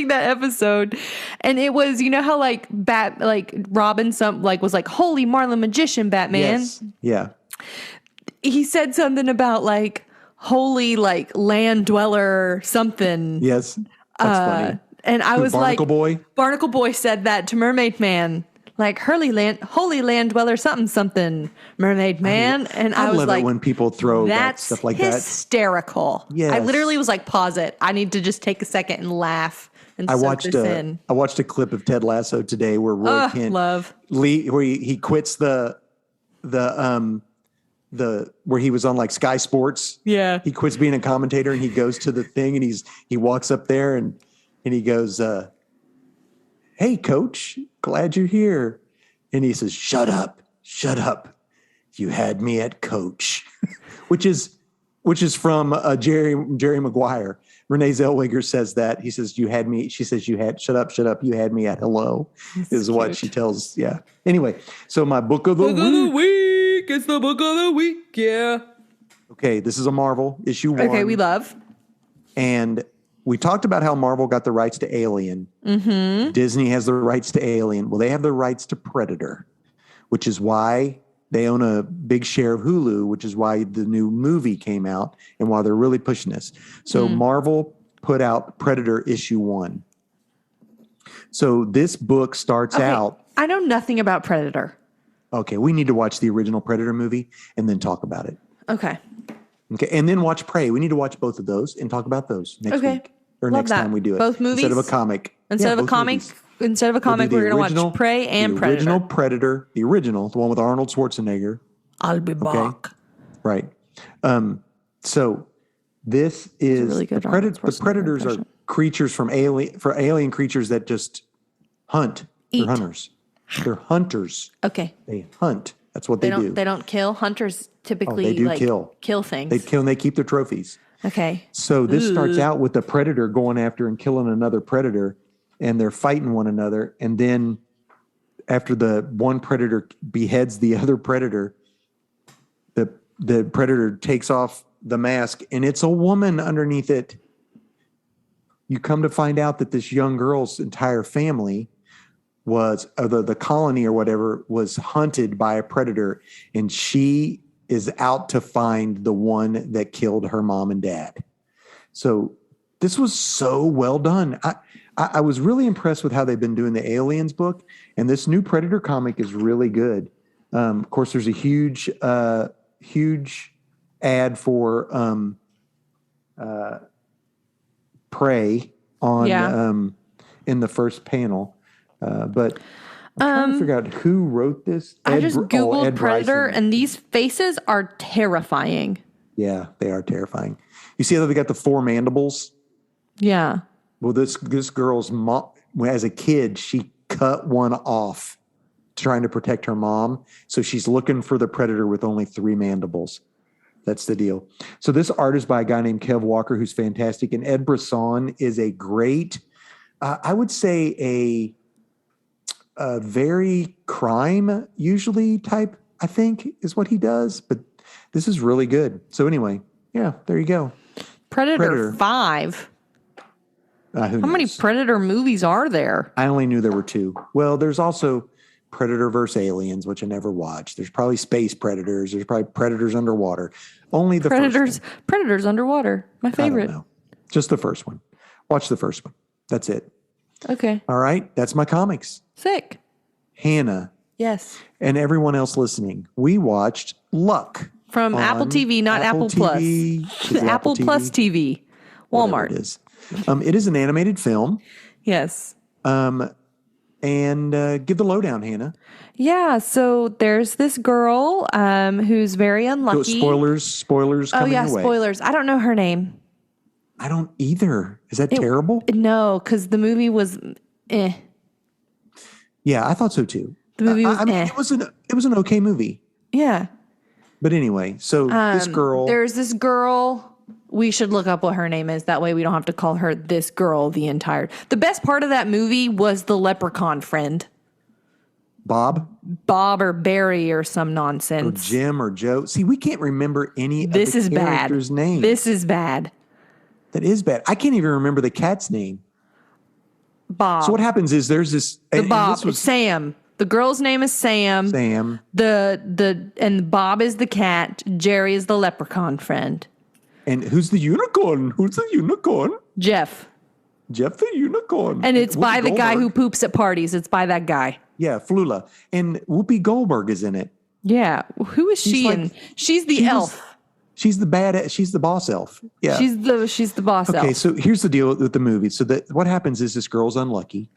that episode, and it was, you know how like Robin was like, "Holy Marlin Magician, Batman." Yes. Yeah. He said something about like holy like land dweller something. Yes. That's funny. And I was like, Barnacle Boy? Barnacle Boy said that to Mermaid Man. Like, Holy Land Dweller something, Mermaid Man. And I was love like, it when people throw that that's stuff like that. hysterical. Yes. I literally was like, pause it. I need to just take a second and laugh and soak this in. I watched a clip of Ted Lasso today where Roy Kent Love. where he quits the where he was on like Sky Sports. Yeah. He quits being a commentator and he goes to the thing and he walks up there and he goes, "Hey coach, glad you're here." And he says, shut up. You had me at coach," which is from Jerry Maguire. Renee Zellweger says that. He says, "You had me." She says, shut up. You had me at hello," is what she tells. Yeah. Anyway, so my book of the week. It's the book of the week. Yeah. Okay. This is a Marvel issue 1. Okay. We love. And we talked about how Marvel got the rights to Alien. Mm-hmm. Disney has the rights to Alien. Well, they have the rights to Predator, which is why they own a big share of Hulu, which is why the new movie came out and why they're really pushing this. So Marvel put out Predator issue 1. So this book starts out. I know nothing about Predator. Okay, we need to watch the original Predator movie and then talk about it. Okay. Okay, and then watch Prey. We need to watch both of those and talk about those next week. Or Love next that. time we do it. Both movies? Instead of a comic. Instead of a both comic, movies. we're going to watch Prey and the Predator. original Predator, the one with Arnold Schwarzenegger. I'll be back. Right. So this is really good the Arnold Schwarzenegger predators impression. are creatures from alien creatures that just hunt. Eat. They're hunters. They're hunters. Okay. They hunt. That's what they do. They don't kill. Hunters typically they do like kill things. They kill and they keep their trophies. Okay. So this starts out with the predator going after and killing another predator, and they're fighting one another. And then after the one predator beheads the other predator, the predator takes off the mask, and it's a woman underneath it. You come to find out that this young girl's entire family was, the colony or whatever, was hunted by a predator, and she is out to find the one that killed her mom and dad. So this was so well done. I was really impressed with how they've been doing the Aliens book, and this new Predator comic is really good. Of course, there's a huge ad for Prey on in the first panel, but I'm trying to figure out who wrote this. I just Googled Ed Predator, Bryson. and these faces are terrifying. Yeah, they are terrifying. You see how they got the 4 mandibles? Yeah. Well, this girl's mom, as a kid, she cut one off trying to protect her mom. So she's looking for the predator with only 3 mandibles. That's the deal. So this art is by a guy named Kev Walker, who's fantastic. And Ed Brisson is a great, I would say a very crime usually type, I think, is what he does. But this is really good. So anyway, yeah, there you go. Predator 5. How many Predator movies are there? I only knew there were 2. Well, there's also Predator vs. Aliens, which I never watched. There's probably space predators. There's probably predators underwater. Only the first one. Predators underwater. My favorite. I don't know. Just the first one. Watch the first one. That's it. Okay. All right. That's my comics. Sick. Hannah Yes. and everyone else listening, we watched Luck. From Apple TV, not Apple Plus. Apple Plus TV. Walmart. It is. It is an animated film. Yes. And give the lowdown, Hannah. Yeah, so there's this girl who's very unlucky. So spoilers coming your way. Spoilers. I don't know her name. I don't either. Is that terrible? No, because the movie was Yeah, I thought so too. The movie was it was an okay movie. Yeah. But anyway, so this girl. There's this girl. We should look up what her name is. That way we don't have to call her this girl the entire. The best part of that movie was the leprechaun friend. Bob Or Barry or some or nonsense. Jim or Joe. See, we can't remember any This of is the bad. characters' names. This is bad. That is bad. I can't even remember the cat's name. Bob. So what happens is there's this. Bob. This was Sam. The girl's name is Sam. Sam. And Bob is the cat. Jerry is the leprechaun friend. And who's the unicorn? Who's the unicorn? Jeff. Jeff the Unicorn. And it's by Whoopi the guy who Goldberg. poops at parties. It's by that guy. Yeah, Flula. And Whoopi Goldberg is in it. Yeah. Who is she? like- And she's the she was- elf. She's the boss elf. Yeah. She's the boss Okay, elf. so here's the deal with the movie. So that what happens is this girl's unlucky.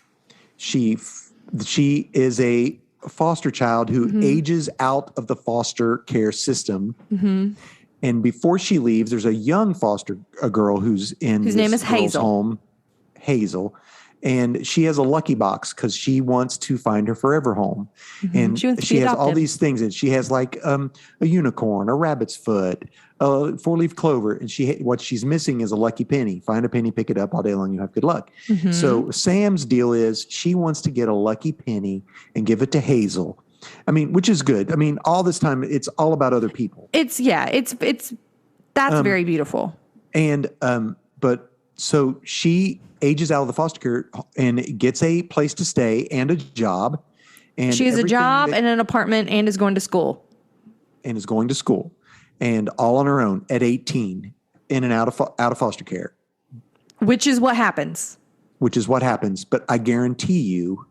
She is a foster child who Mm-hmm. ages out of the foster care system. Mm-hmm. And before she leaves, there's a young a girl whose name is girl's Hazel. home, Hazel, and she has a lucky box because she wants to find her forever home. And Mm-hmm. She wants to she be has all adopted. these things, and she has like a unicorn, a rabbit's foot, a four-leaf clover, and what she's missing is a lucky penny. Find a penny, pick it up all day long. You have good luck. Mm-hmm. So Sam's deal is she wants to get a lucky penny and give it to Hazel. I mean, which is good. I mean, all this time it's all about other people. It's that's very beautiful. And but so she ages out of the foster care and gets a place to stay and a job. And She has a everything job that- and an apartment and is going to school. and is going to school, and all on her own at 18, in and out of foster care, Which is what happens. which is what happens. But I guarantee you,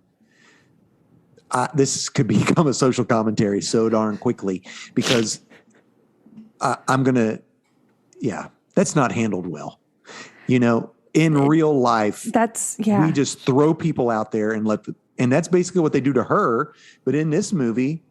this could become a social commentary so darn quickly because I'm gonna, that's not handled well. You know, in real life, That's we just throw people out there and and that's basically what they do to her. But in this movie,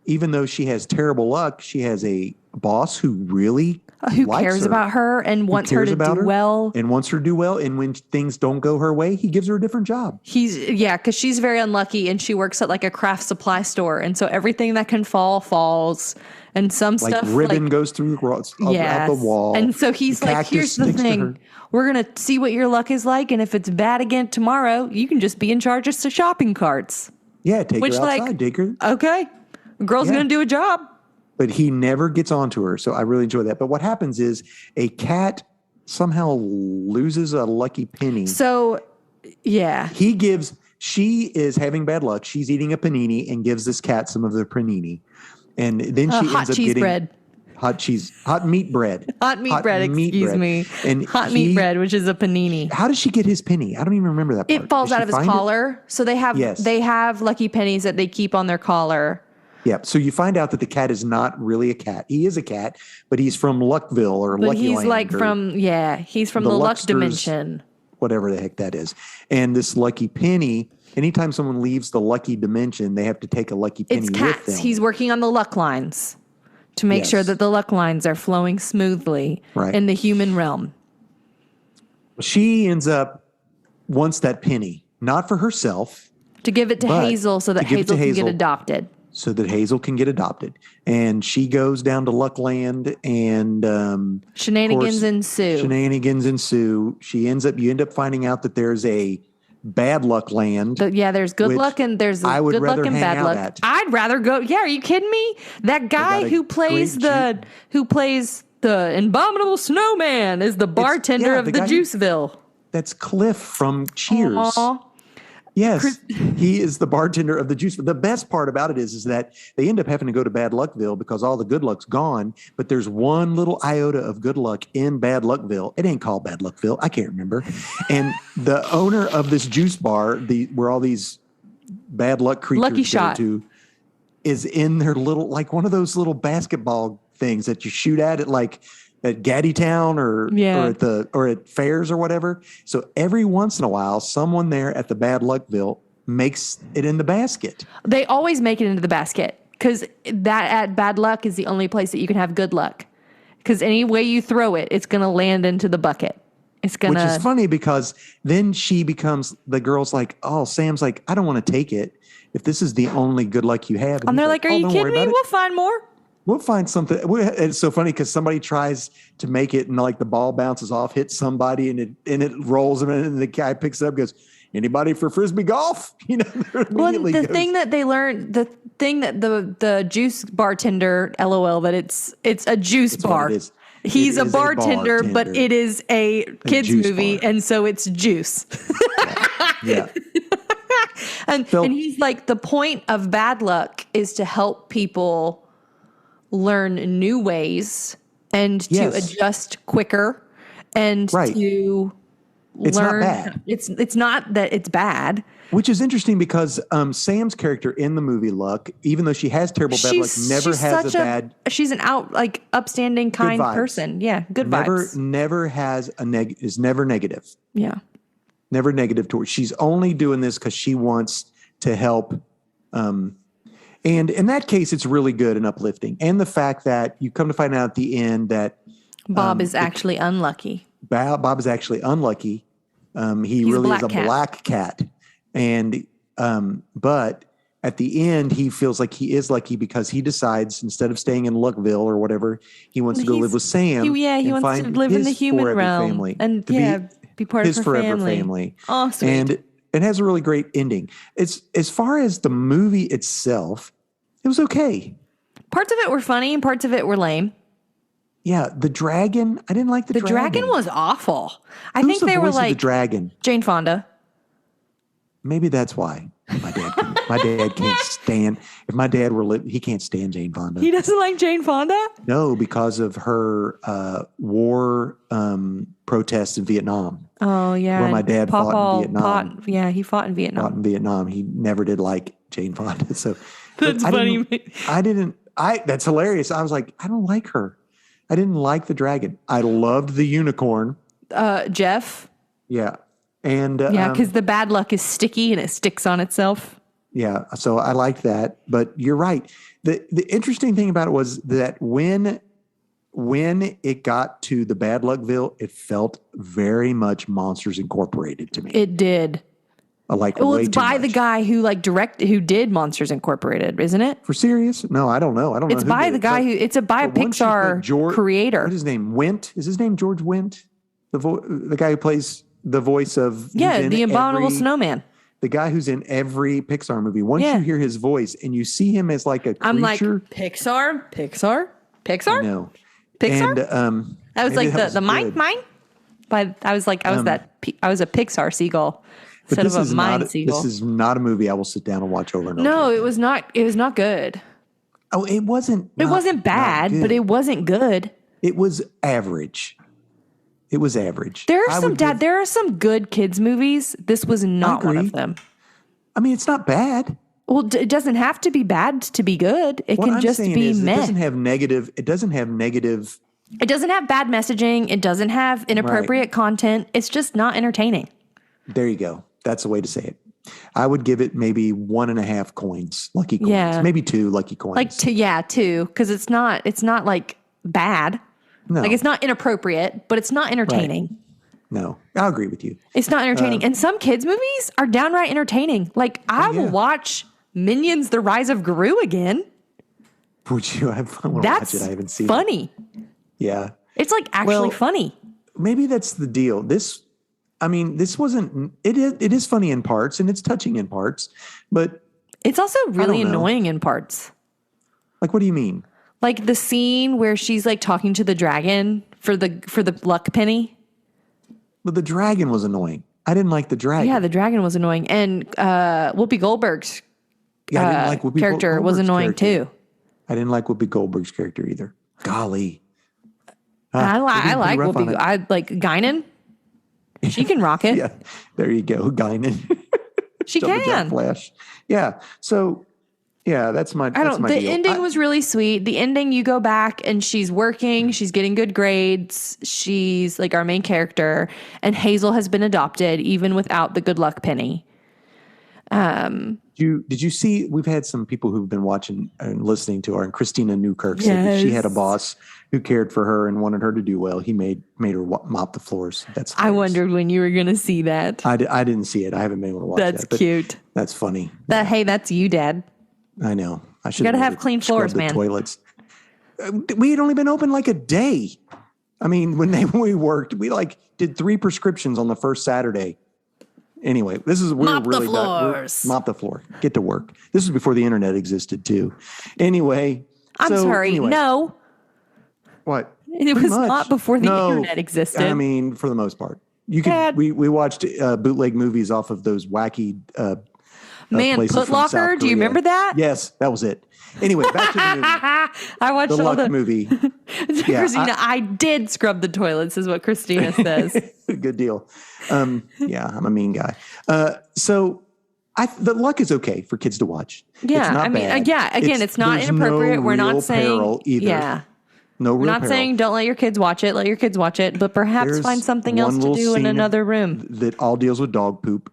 even though she has terrible luck, she has a boss who really who likes cares her, about her and wants her cares to about do her well. and wants her to do well. And when things don't go her way, he gives her a different job. Because she's very unlucky and she works at like a craft supply store. And so everything that can fall falls. And some Like stuff ribbon goes through out the wall. And so he's like, cactus here's the sticks to her. thing. We're going to see what your luck is like. And if it's bad again tomorrow, you can just be in charge of the shopping carts. Yeah, take Which, her like- outside, take her. Okay. A girl's Yeah. going to do a job. But he never gets onto her. So I really enjoy that. But what happens is a cat somehow loses a lucky penny. So, yeah. She is having bad luck. She's eating a panini and gives this cat some of the panini. And then she Hot ends up cheese getting bread. hot meat bread. Hot meat bread, excuse bread. me. And Hot meat bread, which is a panini. How does she get his penny? I don't even remember that part. It falls Does out she of his find it? collar. So they Yes. have lucky pennies that they keep on their collar. Yeah. So you find out that the cat is not really a cat. He is a cat, but he's from Luckville or But Lucky he's Land like or he's from the the luck Lucksters. dimension. whatever the heck that is. And this lucky penny, anytime someone leaves the lucky dimension, they have to take a lucky penny It's with cats. them. He's working on the luck lines to make sure Yes. that the luck lines are flowing smoothly Right. in the human realm. She wants that penny, not for herself, To give it to But Hazel so that to give it to Hazel can get Hazel. adopted. so that Hazel can get adopted. And she goes down to Luckland and Shenanigans course, ensue. shenanigans ensue. You end up finding out that there's a bad luck land. There's good which luck and there's I would good luck rather and hang bad out luck. at. I'd rather go. Yeah, are you kidding me? That guy got a who plays great the abominable snowman is the bartender yeah, of the the guy- Juiceville. That's Cliff from Cheers. Aw. Yes, he is the bartender of the juice. The best part about it is that they end up having to go to Bad Luckville because all the good luck's gone. But there's one little iota of good luck in Bad Luckville. It ain't called Bad Luckville. I can't remember. And the owner of this juice bar, where all these bad luck creatures Lucky go Shot. to, is in their little, like one of those little basketball things that you shoot at like at Gaddy Town or at fairs or whatever. So every once in a while, someone there at the Bad Luckville makes it in the basket. They always make it into the basket because that at bad luck is the only place that you can have good luck. Because any way you throw it, it's going to land into the bucket. It's going Which is to. funny because then the girl's like, oh, Sam's like, I don't want to take it if this is the only good luck you have. And they're he's like, are "Oh, you don't kidding worry me? about it. We'll find more. We'll find something. It's so funny because somebody tries to make it and like the ball bounces off, hits somebody and it rolls them and the guy picks it up and goes, anybody for Frisbee golf? Well, Immediately the goes- thing that they learned, the thing that the juice bartender, LOL, that it's a juice what bar. it is. He's It a is bartender, but it is a kids juice movie, bar. and so it's juice. Yeah. And he's like, the point of bad luck is to help people learn new ways and to Yes. adjust quicker and Right. to It's not learn. bad. It's not that it's bad. Which is interesting because Sam's character in the movie Luck, even though she has terrible bad luck, never has a bad. She's an upstanding, kind vibes. person. Yeah, good Never, vibes. never has is never negative. Yeah. Never negative towards. She's only doing this because she wants to help. And in that case, it's really good and uplifting. And the fact that you come to find out at the end that Bob is actually unlucky. Bob is actually unlucky. He He's really a is a black black cat. And but at the end, he feels like he is lucky because he decides instead of staying in Luckville or whatever, he wants to go live with Sam. He and wants to find live in the his human forever realm family, and to be part of his her forever family. Oh, sweet. And it has a really great ending. It's as far as the movie itself, it was okay. Parts of it were funny and parts of it were lame. Yeah, the dragon. I didn't like the dragon. The dragon was awful. I Who's think the they were voice of like the dragon. Jane Fonda. Maybe that's why my dad can't stand. If my dad were living, he can't stand Jane Fonda. He doesn't like Jane Fonda? No, because of her war protests in Vietnam. Oh, yeah. Where my dad fought in Vietnam. He fought in Vietnam. Fought in Vietnam. He never did like Jane Fonda. So That's funny. That's hilarious. I was like, I don't like her. I didn't like the dragon. I loved the unicorn. Jeff. Yeah. And yeah, because the bad luck is sticky and it sticks on itself. Yeah, so I liked that, but you're right. The interesting thing about it was that when it got to the Bad Luckville, it felt very much Monsters Incorporated to me. It did. It's by the guy who did Monsters Incorporated, isn't it? For serious? No, I don't know. I don't know. It's by the guy it's by a Pixar creator. What's his name? Wendt? Is his name George Wendt? The guy who plays the voice of the Abominable Snowman. The guy who's in every Pixar movie. Once you hear his voice and you see him as like a creature. I'm like, Pixar? I know. Pixar? And, that was like the mine. But I was a Pixar seagull instead of a mine seagull. This is not a movie I will sit down and watch over and over. No, it was not good. Oh, it wasn't. It wasn't bad, but it wasn't good. It was average. It was average. There are some good kids movies. This was not one of them. I mean, it's not bad. Well, it doesn't have to be bad to be good. It can just be meh. It doesn't have negative. It doesn't have bad messaging. It doesn't have inappropriate content. It's just not entertaining. There you go. That's the way to say it. I would give it maybe 1.5 coins, lucky coins. Yeah. Maybe 2 lucky coins. Like 2, because it's not like bad. No. Like it's not inappropriate, but it's not entertaining. Right. No, I'll agree with you. It's not entertaining. And some kids' movies are downright entertaining. Like I will watch Minions: The Rise of Gru again. Would you? I want to watch it. I haven't seen it. Funny. Yeah. It's like actually funny. Maybe that's the deal. This wasn't, it is funny in parts and it's touching in parts, but it's also really annoying in parts. Like, what do you mean? Like the scene where she's like talking to the dragon for the luck penny. But the dragon was annoying. I didn't like the dragon. Yeah, the dragon was annoying. And Whoopi Goldberg's I didn't like Whoopi character Goldberg's was annoying character. too. I didn't like Whoopi Goldberg's character either. Golly. I like Whoopi. I like Guinan. She can rock it. Yeah, there you go, Guinan. She can. Flash. Yeah. So, yeah, that's my. The ending was really sweet. The ending, you go back and she's working. She's getting good grades. She's like our main character, and Hazel has been adopted even without the good luck penny. Did you see? We've had some people who've been watching and listening to her, and Christina Newkirk said that she had a boss who cared for her and wanted her to do well. He made her mop the floors. I wondered when you were going to see that. I didn't see it. I haven't been able to watch that. That's cute. That's funny. Hey, that's you, Dad. I know. I should. You got to have clean floors, man. Toilets. We had only been open like a day. I mean, when we worked, we did 3 prescriptions on the first Saturday. Anyway, mop the floors. Mop the floor. Get to work. This was before the internet existed too. Anyway. I'm sorry. Anyway. No. What? It was not before the internet existed. I mean, for the most part. You could. We watched bootleg movies off of those wacky Putlocker. Do you remember that? Yes, that was it. Anyway, back to the movie. I watched the Luck movie. Christina, I did scrub the toilets, is what Christina says. Good deal. Yeah, I'm a mean guy. So the luck is okay for kids to watch. Yeah, it's not I mean, bad. again, it's not there's inappropriate. No We're not real saying peril either. Yeah. No real We're not peril. saying don't let your kids watch it. Let your kids watch it, but perhaps There's find something else one to little do in scene another room. that all deals with dog poop,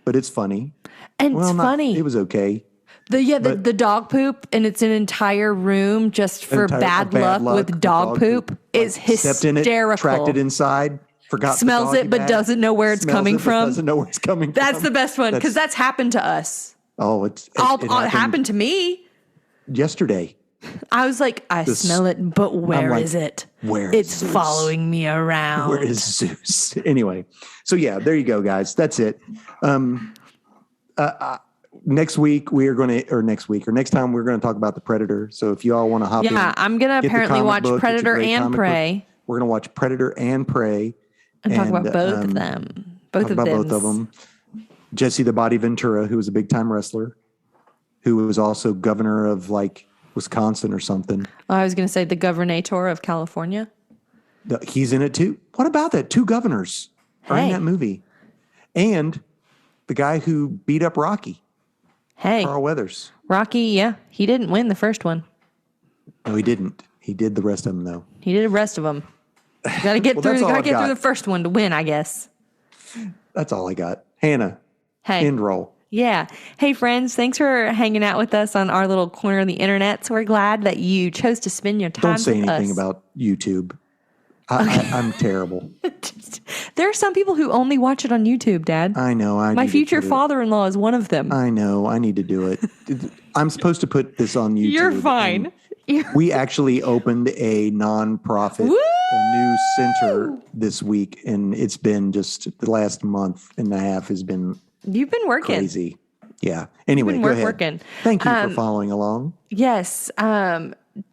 but it's funny. And it's funny. It was okay. The dog poop, and it's an entire room just for bad luck with dog poop is Stepped in it, hysterical. tracked it inside, forgot the Smells doggy it, but bag, doesn't know where it's smells coming it, but from. Doesn't know where it's coming That's from. the best one because that's happened to us. Oh, it happened to me. yesterday. I was like, I smell it, but where is it? Where is It's Zeus? following me around. Where is Zeus? Anyway, so yeah, there you go, guys. That's it. Next week or next time we're going to talk about the Predator. So if you all want to hop in, I'm gonna get the apparently comic watch book. It's a Predator great and comic book. Prey We're going to watch Predator and Prey and talk about both of them. Both of them. Jesse the Body Ventura, who was a big time wrestler, who was also governor of like Wisconsin or something. I was gonna say the Governator of California. He's in it too. What about that? 2 governors are in Hey. that movie. And the guy who beat up Rocky, Hey, Carl Weathers. Rocky, yeah, he didn't win the first one. No, he didn't. He did the rest of them though. He did the rest of them. Got to get Well, through. that's all Got to I've get got. through the first one to win, I guess. That's all I got. Hannah, Hey, end roll. yeah. Hey, friends, thanks for hanging out with us on our little corner of the internet. So we're glad that you chose to spend your time Don't say with anything us. about YouTube. I'm terrible. There are some people who only watch it on YouTube, Dad. I know. My future father-in-law is one of them. I know. I need to do it. I'm supposed to put this on YouTube. You're fine. We actually opened a nonprofit, a new center this week, and it's been just the last month and a half has been You've been working. crazy. Yeah. Anyway, been go ahead. working. Thank you for following along. Yes.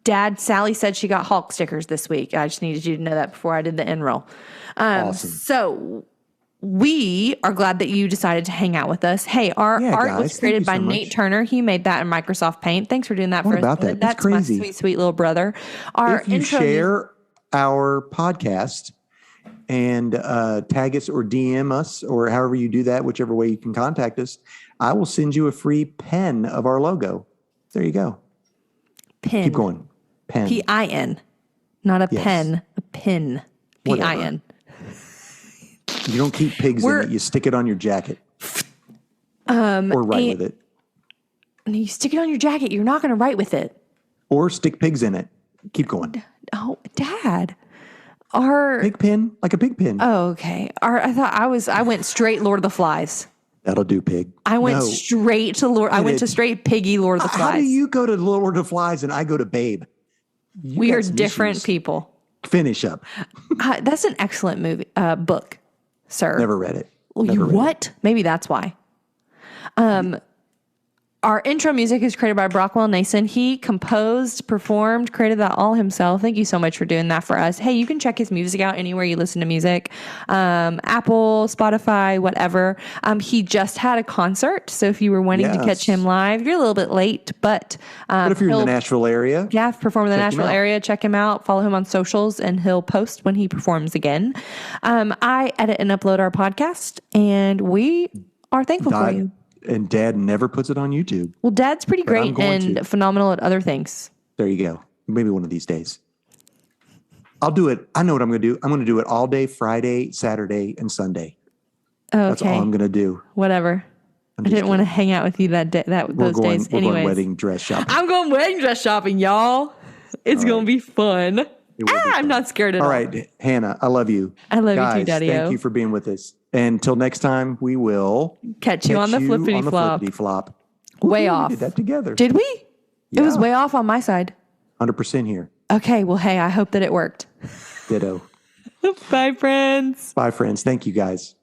Dad, Sally said she got Hulk stickers this week. I just needed you to know that before I did the enroll. Awesome. So we are glad that you decided to hang out with us. Hey, our art guys, was thank created you by so Nate much. Turner. He made that in Microsoft Paint. Thanks for doing that What for about us. that? That's crazy. my sweet, sweet little brother. Our If you intro share our podcast and tag us or DM us or however you do that, whichever way you can contact us, I will send you a free pen of our logo. There you go. pin. Keep going. Pen. P-I-N. Not a Yes. pen, a pin. P-I-N. You don't keep pigs in it. You stick it on your jacket. Or write with it. And you stick it on your jacket. You're not going to write with it. Or stick pigs in it. Keep going. Oh, Dad. Our Pig pin, like a pig pin. Oh, okay. I went straight Lord of the Flies. That'll do, pig. I went No. straight to Lord. I went to straight Piggy Lord of the How Flies. do you go to Lord of the Flies and I go to Babe? You We got are some different issues. people. Finish up. That's an excellent movie, book, sir. Never read it. Well, Never read what? Maybe that's why. Our intro music is created by Brockwell Nason. He composed, performed, created that all himself. Thank you so much for doing that for us. Hey, you can check his music out anywhere you listen to music. Apple, Spotify, whatever. He just had a concert. So if you were wanting to catch him live, you're a little bit late, but if you're in the Nashville area, yeah, perform in the check him Nashville out. area. Check him out. Follow him on socials, and he'll post when he performs again. I edit and upload our podcast, and we are thankful for you. And Dad never puts it on YouTube. Well, Dad's pretty I'm great going and to. phenomenal at other things. There you go. Maybe one of these days. I'll do it. I know what I'm going to do. I'm going to do it all day, Friday, Saturday, and Sunday. Okay, That's all I'm going to do. whatever. I didn't want to hang out with you those days. We're Anyways, going wedding dress shopping. I'm going wedding dress shopping, y'all. It's going to be fun. I'm not scared at all. All right, Hannah, I love you. I love you Guys, too, Daddy-o. Thank you for being with us. And until next time, we will Catch you on the flippity flop. flop. Way Woohoo, off. We did that together. Did we? It was Yeah. way off on my side. 100% here. Okay, well, hey, I hope that it worked. Ditto. Bye, friends. Bye, friends. Thank you, guys.